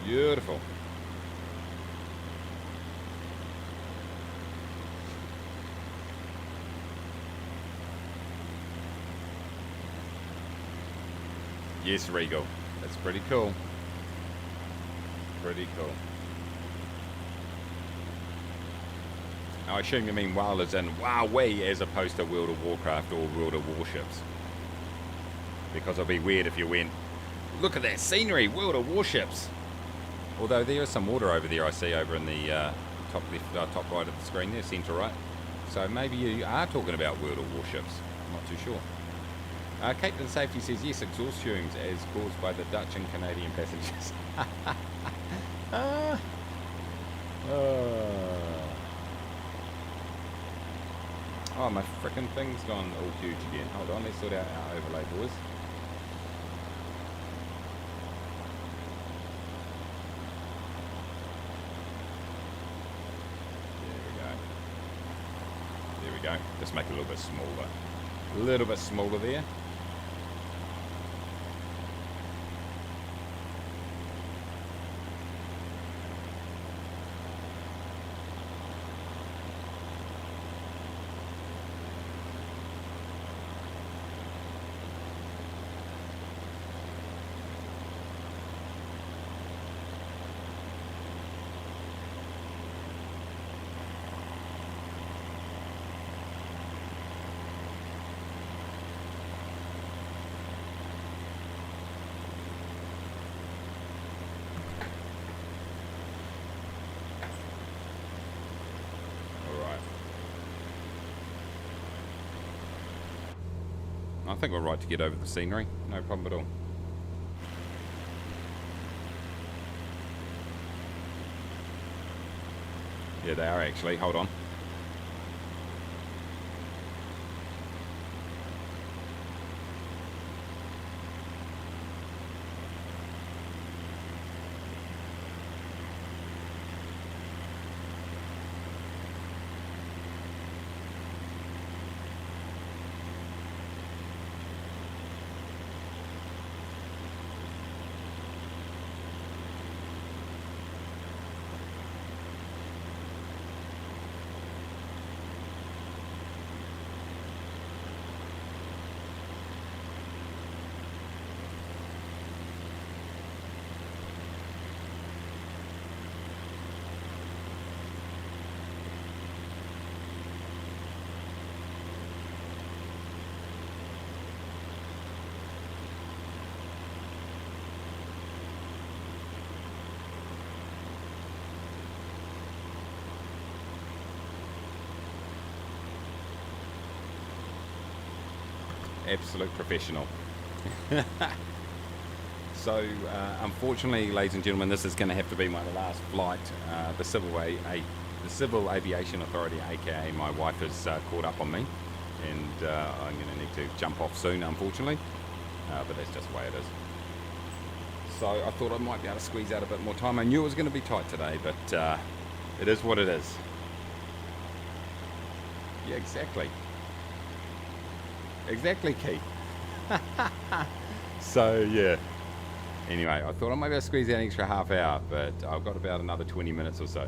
Beautiful. Yes, Regal. That's pretty cool. Pretty cool. I assume you mean WoW as in WoWee as opposed to World of Warcraft or World of Warships. Because it'd be weird if you went, look at that scenery, World of Warships. Although there is some water over there I see over in the top left, top right of the screen there, centre right. So maybe you are talking about World of Warships. I'm not too sure. Captain Safety says, yes, exhaust fumes as caused by the Dutch and Canadian passengers. Oh, my frickin' thing's gone all huge again. Hold on, let's sort out our overlay, boys. There we go. Just make it a little bit smaller. A little bit smaller there. I think we're right to get over the scenery. No problem at all. Yeah, they are actually. Hold on. Absolute professional. So, unfortunately, ladies and gentlemen, this is going to have to be my last flight. The Civil Aviation Authority, aka my wife, has caught up on me, and I'm going to need to jump off soon, unfortunately. But that's just the way it is. So I thought I might be able to squeeze out a bit more time. I knew it was going to be tight today, but it is what it is. Yeah, exactly. Exactly, Keith. So, yeah. Anyway, I thought I might be able to squeeze out an extra half hour, but I've got about another 20 minutes or so.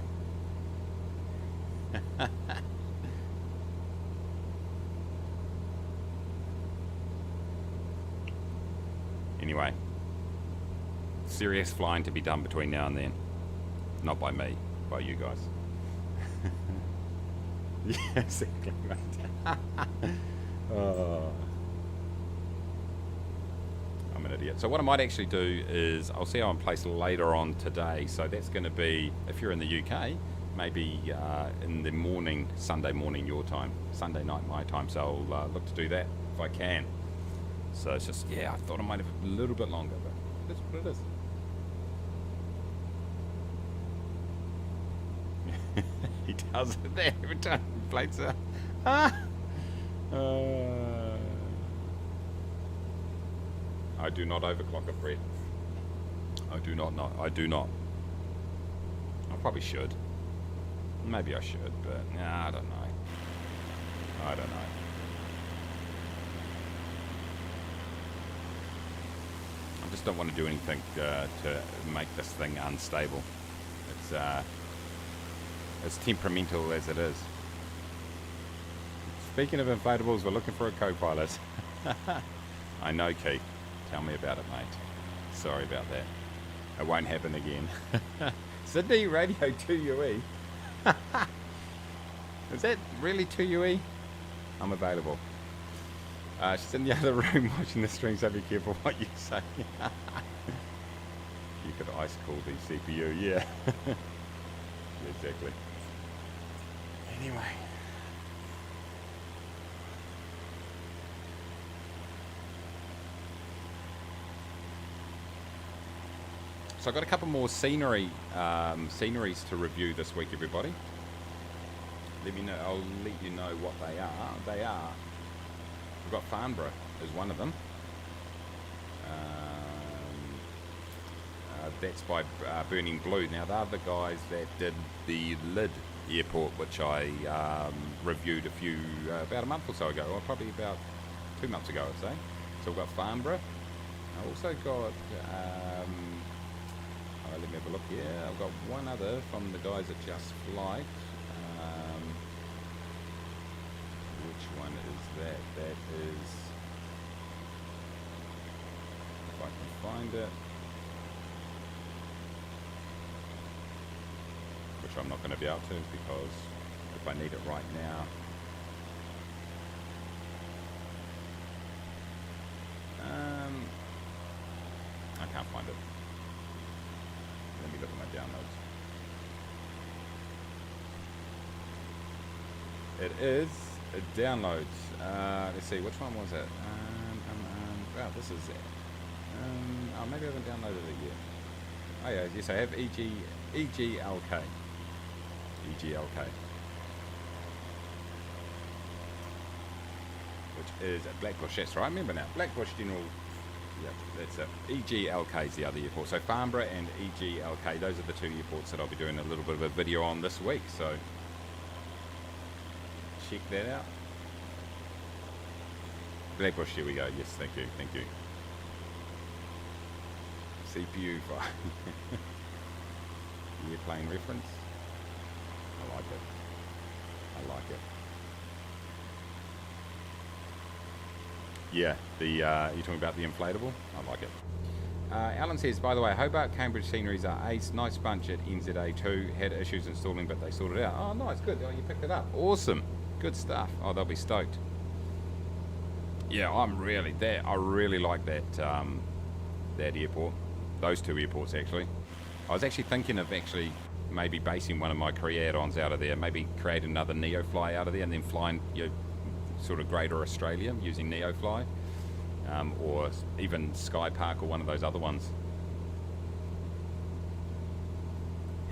Anyway. Serious flying to be done between now and then. Not by me, by you guys. Yeah, exactly, mate. I'm an idiot. So what I might actually do is I'll see how I'm placed later on today. So that's going to be, if you're in the UK, maybe in the morning, Sunday morning your time, Sunday night my time. So I'll look to do that if I can. So it's just, yeah, I thought I might have a little bit longer, but that's what it is. He does it there every time he plays it. I do not overclock it, Brett. I do not. I do not. I probably should. Maybe I should, but nah, I don't know. I don't know. I just don't want to do anything to make this thing unstable. It's as temperamental as it is. Speaking of inflatables, we're looking for a co-pilot. I know, Keith. Tell me about it, mate. Sorry about that. It won't happen again. Sydney Radio 2UE. Is that really 2UE? I'm available. She's in the other room watching the stream, so be careful what you say. You could ice cool the CPU, yeah. Yeah, exactly. Anyway. So I've got a couple more sceneries to review this week, everybody. Let me know. I'll let you know what they are. We've got Farnborough as one of them. That's by Burning Blue. Now they're the guys that did the Lid Airport, which I reviewed about a month or so ago, or probably about 2 months ago, I'd say. So we've got Farnborough. I've also got. Let me have a look here. I've got one other from the guys at Just Flight. Which one is that? That is, if I can find it, which I'm not going to be able to because if I need it right now. I can't find it. Let me look at my downloads. It is. It downloads. Let's see, which one was it? Wow, this is it. Oh, maybe I haven't downloaded it yet. Oh yeah, yes, I have EGLK. Which is at Blackbush, that's right, I remember now. Blackbush General, yep, that's it. EGLK is the other airport. So Farnborough and EGLK, those are the two airports that I'll be doing a little bit of a video on this week, so check that out. Blackbush, here we go. Yes, thank you. CPU file. Airplane reference. I like it. Yeah, you're talking about the inflatable? I like it. Alan says, by the way, Hobart Cambridge sceneries are ace. Nice bunch at NZA2. Had issues installing, but they sorted it out. Oh, nice, good. Oh, you picked it up. Awesome. Good stuff. Oh, they'll be stoked. Yeah, I really like that that airport. Those two airports, actually. I was actually thinking of maybe basing one of my career add-ons out of there. Maybe create another Neofly out of there and then flying, sort of Greater Australia using Neofly. Or even Sky Park or one of those other ones.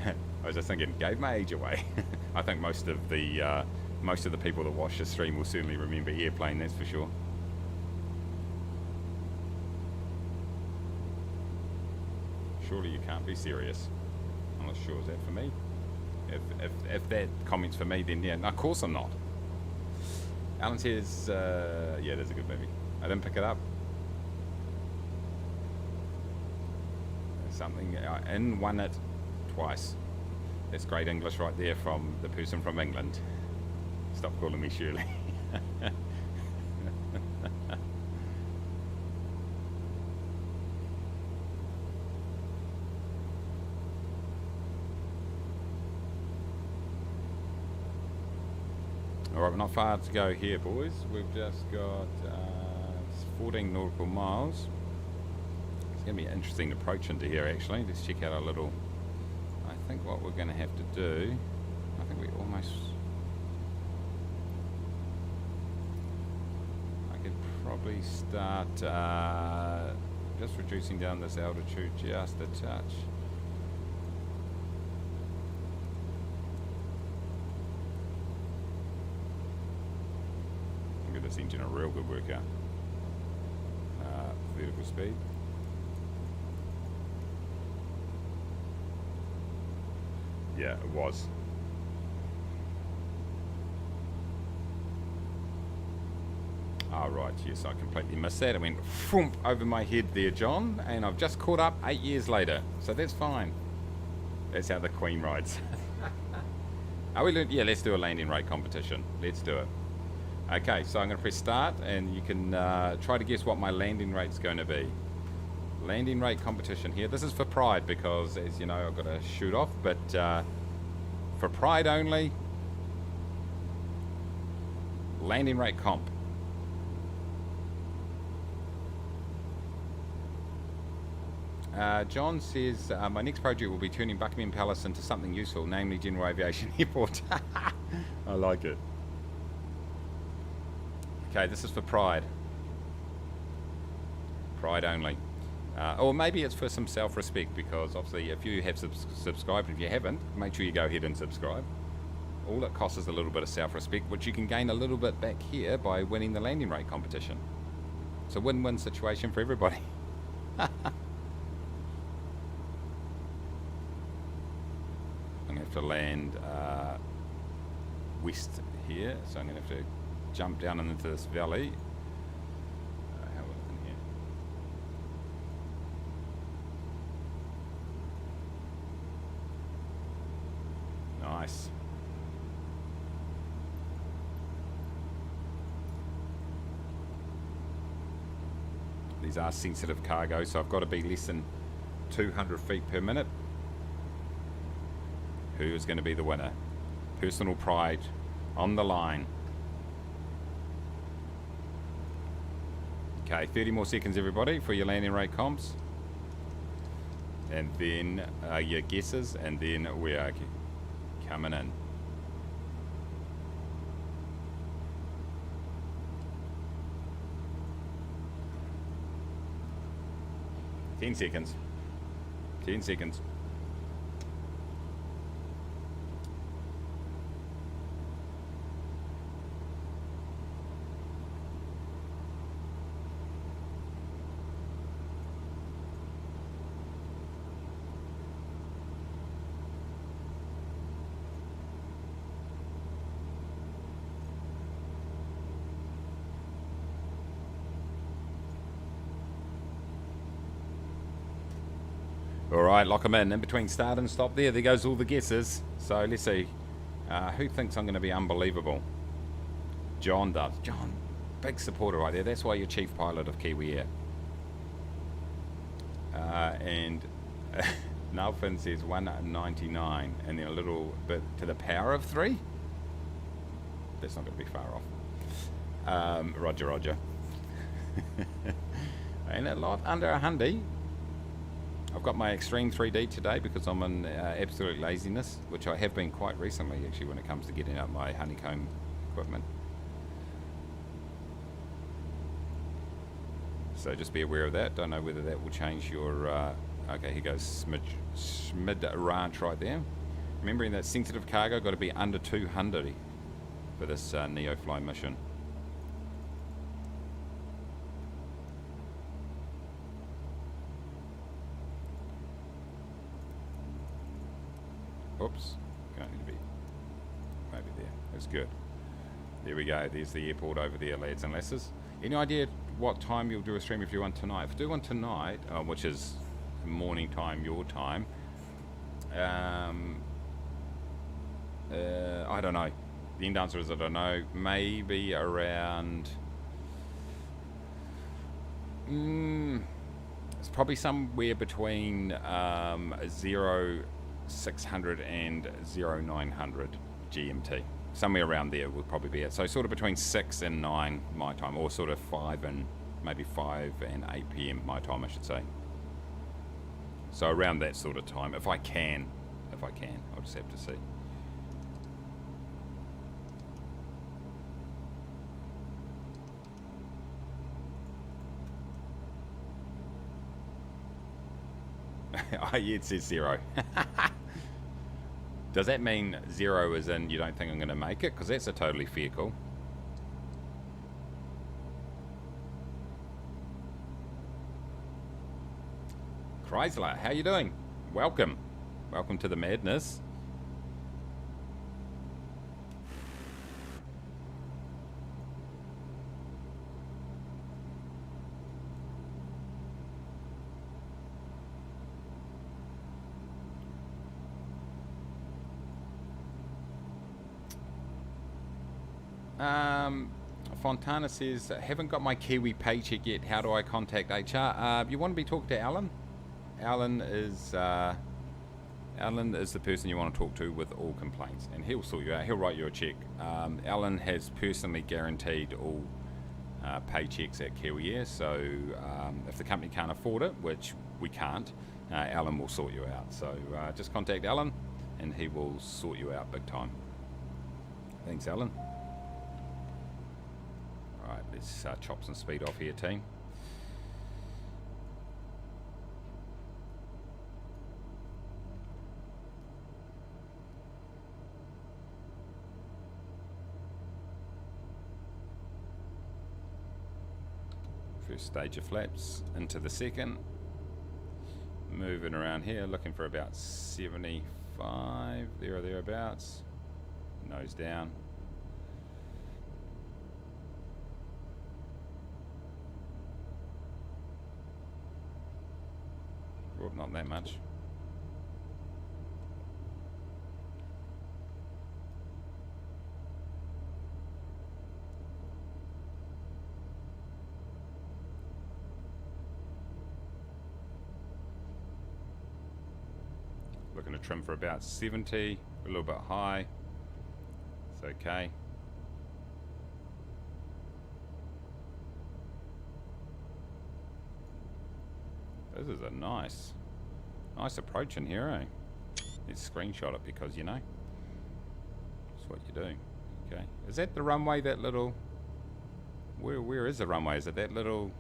I was just thinking, gave my age away. I think most of the people that watch the stream will certainly remember Airplane, that's for sure. Surely you can't be serious. I'm not sure, is that for me? If that comment's for me, then yeah, no, of course I'm not. Alan says, yeah, that's a good movie. I didn't pick it up. Something, won it twice. That's great English right there from the person from England. Stop calling me Shirley. Alright, we're not far to go here, boys. We've just got 14 nautical miles. It's going to be an interesting approach into here, actually. Let's check out our little... I think what we're going to have to do... I think we almost... I could probably start just reducing down this altitude just a touch. Give this engine a real good workout. Vertical speed. Yeah, it was. Oh, right, yes, I completely missed that. It went thump over my head there, John, and I've just caught up 8 years later, so that's fine. That's how the Queen rides. Are we? Yeah, let's do a landing rate competition. Let's do it. Okay, so I'm going to press start, and you can try to guess what my landing rate's going to be. Landing rate competition here. This is for pride because, as you know, I've got to shoot off, but for pride only, landing rate comp. John says, my next project will be turning Buckingham Palace into something useful, namely General Aviation Airport. I like it. Okay, this is for pride. Pride only. Or maybe it's for some self-respect, because obviously if you have subscribed, if you haven't, make sure you go ahead and subscribe. All it costs is a little bit of self-respect, which you can gain a little bit back here by winning the landing rate competition. It's a win-win situation for everybody. I'm going to have to land west here, so I'm going to have to jump down into this valley. How are we looking here? Nice. These are sensitive cargo, so I've got to be less than 200 feet per minute. Who is going to be the winner? Personal pride on the line. Okay, 30 more seconds, everybody, for your landing rate comps. And then your guesses, and then we are coming in. Ten seconds. 10 seconds. Alright, lock them in between start and stop there. There goes all the guesses. So let's see. Who thinks I'm going to be unbelievable? John does. John, big supporter right there. That's why you're chief pilot of Kiwi Air. And Nalfin says 199 and then a little bit to the power of 3. That's not going to be far off. Roger, roger. And a lot under 100. I've got my extreme 3D today because I'm in absolute laziness, which I have been quite recently actually when it comes to getting out my honeycomb equipment. So just be aware of that. Don't know whether that will change your... okay, here goes Smid Ranch right there. Remembering that sensitive cargo got to be under 200 for this Neofly mission. Oops, don't need to be maybe there. That's good. There we go. There's the airport over there, lads and lasses. Any idea what time you'll do a stream if you want tonight? If you do one tonight, which is morning time, your time, I don't know. The end answer is I don't know. Maybe around... it's probably somewhere between 0600 and 0900 GMT. Somewhere around there would probably be it. So sort of between 6 and 9 my time, or sort of 5 and maybe 5 and 8 p.m. my time, I should say. So around that sort of time, if I can, I'll just have to see. Oh, yeah, it says 0. Does that mean 0 is in you don't think I'm going to make it? Because that's a totally fair call. Chrysler, how you doing? Welcome. Welcome to the madness. Fontana says, haven't got my Kiwi paycheck yet. How do I contact HR? You want to be talking to Alan? Alan is the person you want to talk to with all complaints, and he'll sort you out. He'll write you a check. Alan has personally guaranteed all paychecks at Kiwi Air, so if the company can't afford it, which we can't, Alan will sort you out. So just contact Alan, and he will sort you out big time. Thanks, Alan. All right, let's chop some speed off here, team. First stage of flaps into the second. Moving around here, looking for about 75, there or thereabouts. Nose down. Whoop, not that much. Looking to trim for about 70, a little bit high. It's okay. This is a nice approach in here, eh? Let's screenshot it because, you know, that's what you do. Okay. Is that the runway, that little... Where is the runway? Is it that little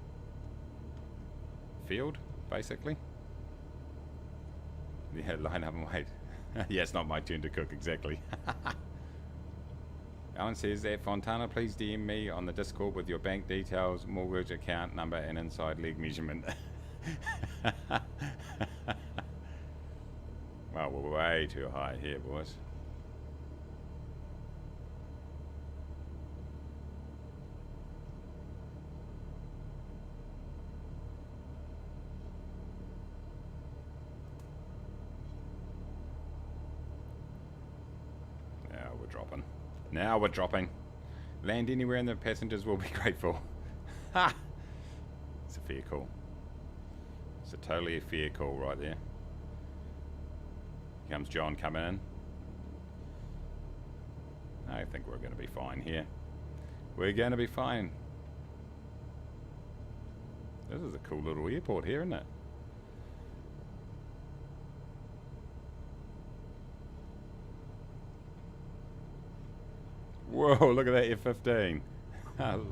field, basically? Yeah, line up and wait. Yeah, it's not my turn to cook, exactly. Alan says that, Fontana, please DM me on the Discord with your bank details, mortgage account number, and inside leg measurement. Well, we're way too high here, boys. Now we're dropping. Land anywhere and the passengers will be grateful. Ha! It's a fair call. It's a totally a fair call right there. Here comes John coming in. I think we're going to be fine here. We're going to be fine. This is a cool little airport here, isn't it? Whoa, look at that F-15.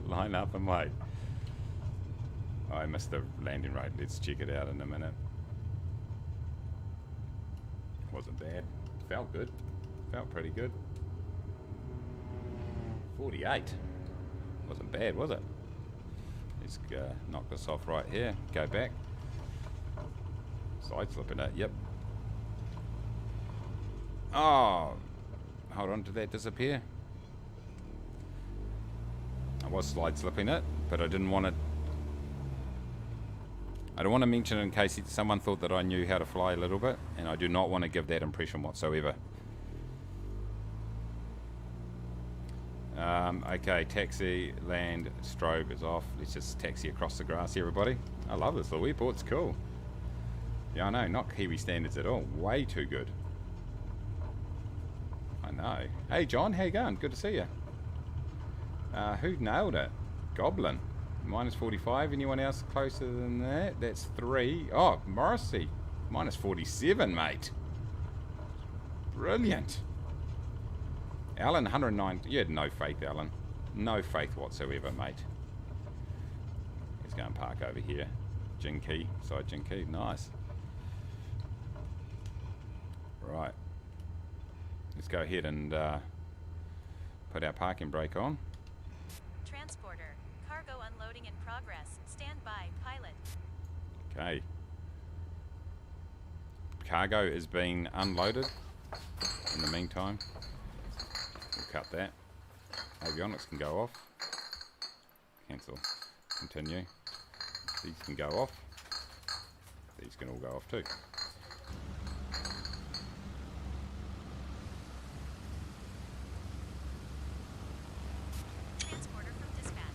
Line up and wait. Oh, I missed the landing rate. Let's check it out in a minute. Wasn't bad. Felt good. Felt pretty good. 48. Wasn't bad, was it? Let's knock this off right here. Go back. Side slipping it. Yep. Oh. Hold on. Did that disappear? I was slide slipping it, but I didn't want to. I don't want to mention it in case someone thought that I knew how to fly a little bit, and I do not want to give that impression whatsoever. Okay, taxi, land, strobe is off. Let's just taxi across the grass, everybody. I love this little airport, it's cool. Yeah, I know, not Kiwi standards at all. Way too good. I know. Hey, John, how you going? Good to see you. Who nailed it? Goblin. Minus 45. Anyone else closer than that? That's 3. Oh, Morrissey. Minus 47, mate. Brilliant. Alan, 109. You had no faith, Alan. No faith whatsoever, mate. Let's go and park over here. Jinky. Side Jinky. Nice. Right. Let's go ahead and put our parking brake on. Transporter. Cargo unloading in progress. Stand by, pilot. Okay. Cargo is being unloaded in the meantime. We'll cut that. Avionics can go off. Cancel. Continue. These can go off. These can all go off too. Transporter from dispatch.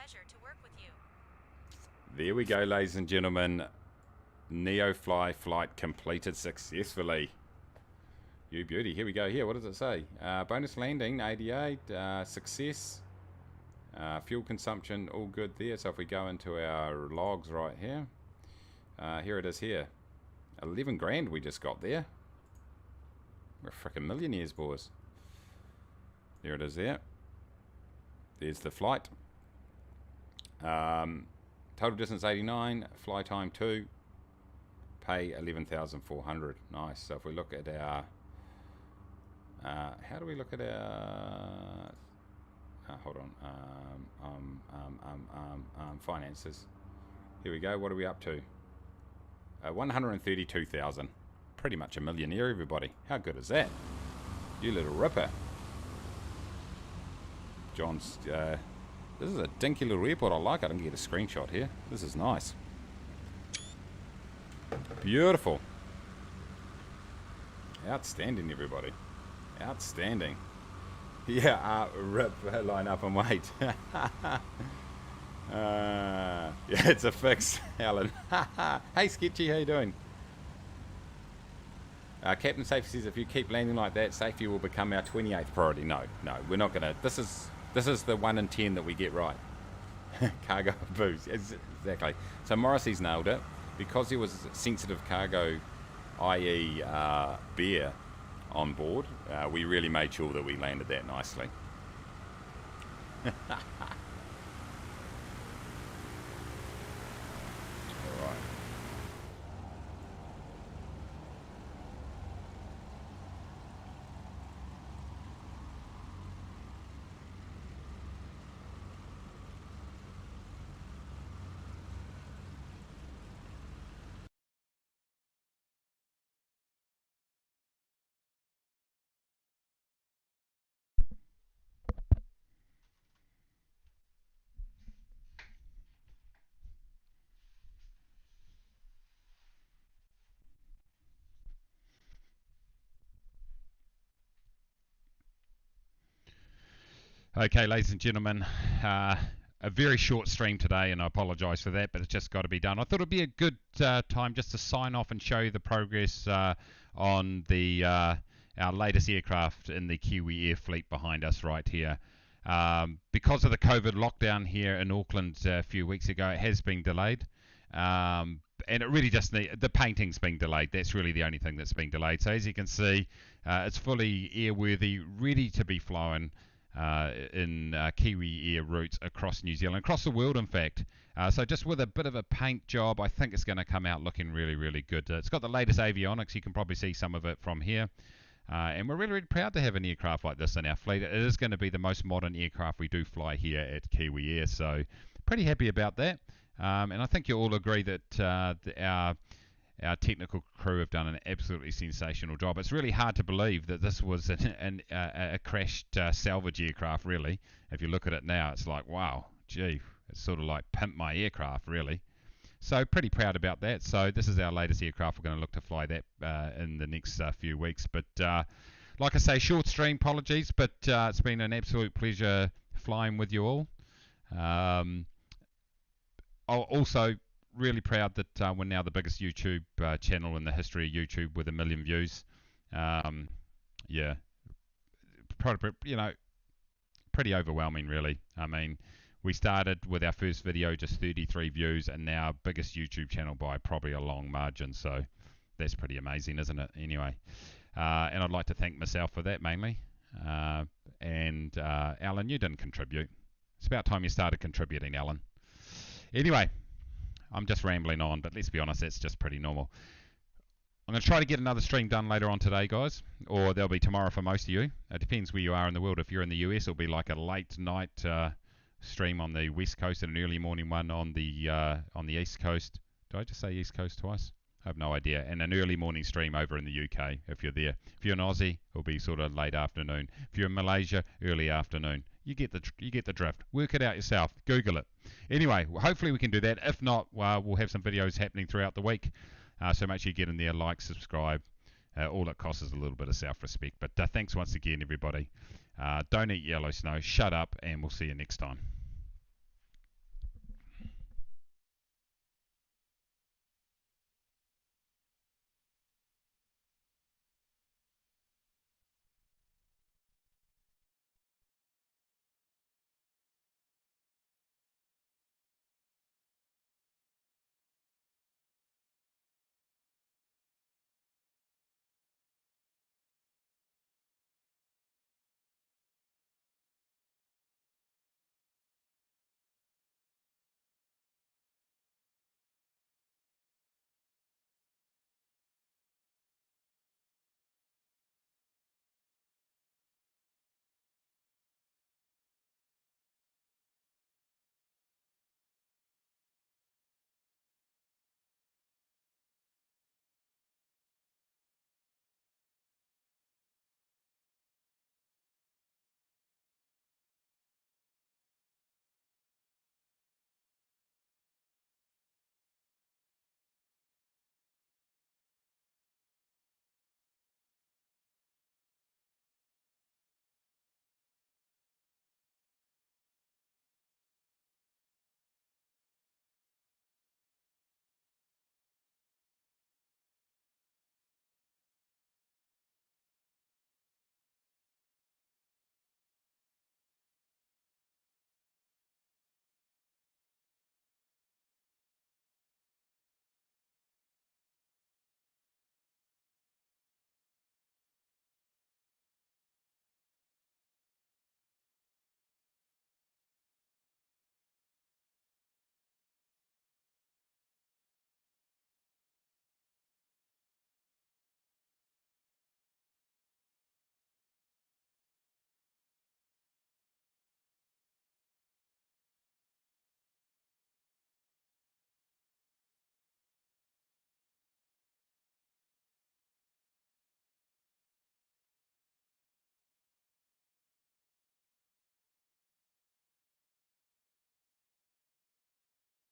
pleasure to work with you. There we go, ladies and gentlemen. Neofly flight completed successfully. You beauty. Here we go. Here, what does it say? Bonus landing, 88. Success. Fuel consumption, all good there. So if we go into our logs right here. Here it is here. 11 grand we just got there. We're frickin' millionaires, boys. There it is there. There's the flight. Total distance 89. Fly time 2. Pay 11,400. Nice. So if we look at our... how do we look at our... hold on. Finances. Here we go. What are we up to? 132,000. Pretty much a millionaire, everybody. How good is that? You little ripper. John's... this is a dinky little airport. I like it. I can get a screenshot here. This is nice. Beautiful. Outstanding, everybody. Outstanding. Yeah, rip, line up and wait. Yeah, it's a fix, Alan. Hey, Sketchy, how you doing? Captain Safety says if you keep landing like that, safety will become our 28th priority. No, we're not gonna. This is the 1 in 10 that we get right. Cargo booze, exactly. So Morrissey's nailed it because there was sensitive cargo, i.e., beer, on board. We really made sure that we landed that nicely. Okay, ladies and gentlemen, a very short stream today, and I apologise for that, but it's just got to be done. I thought it'd be a good time just to sign off and show you the progress on the our latest aircraft in the Kiwi Air fleet behind us right here. Because of the COVID lockdown here in Auckland a few weeks ago, it has been delayed. And it really just the painting's been delayed. That's really the only thing that's been delayed. So as you can see, it's fully airworthy, ready to be flown in Kiwi Air routes across New Zealand, across the world in fact. So just with a bit of a paint job, I think it's going to come out looking really, really good. It's got the latest avionics. You can probably see some of it from here. And we're really, really proud to have an aircraft like this in our fleet. It is going to be the most modern aircraft we do fly here at Kiwi Air. So pretty happy about that. And I think you all agree that our technical crew have done an absolutely sensational job. It's really hard to believe that this was a crashed salvage aircraft, really. If you look at it now, it's like, wow, gee, it's sort of like pimp my aircraft, really. So pretty proud about that. So this is our latest aircraft. We're going to look to fly that in the next few weeks. But like I say, short stream, apologies, but it's been an absolute pleasure flying with you all. Also, really proud that we're now the biggest YouTube channel in the history of YouTube with 1 million views. Yeah, pretty overwhelming, really. I mean, we started with our first video just 33 views, and now biggest YouTube channel by probably a long margin. So that's pretty amazing, isn't it? Anyway, and I'd like to thank myself for that mainly. And Alan, you didn't contribute. It's about time you started contributing, Alan. Anyway, I'm just rambling on, but let's be honest, that's just pretty normal. I'm going to try to get another stream done later on today, guys, or there'll be tomorrow for most of you. It depends where you are in the world. If you're in the US, it'll be like a late night stream on the West Coast and an early morning one on the East Coast. Did I just say East Coast twice? I have no idea. And an early morning stream over in the UK if you're there. If you're an Aussie, it'll be sort of late afternoon. If you're in Malaysia, early afternoon. You get the drift. Work it out yourself. Google it. Anyway, hopefully we can do that. If not, we'll have some videos happening throughout the week. So make sure you get in there, like, subscribe. All it costs is a little bit of self-respect. But thanks once again, everybody. Don't eat yellow snow. Shut up, and we'll see you next time.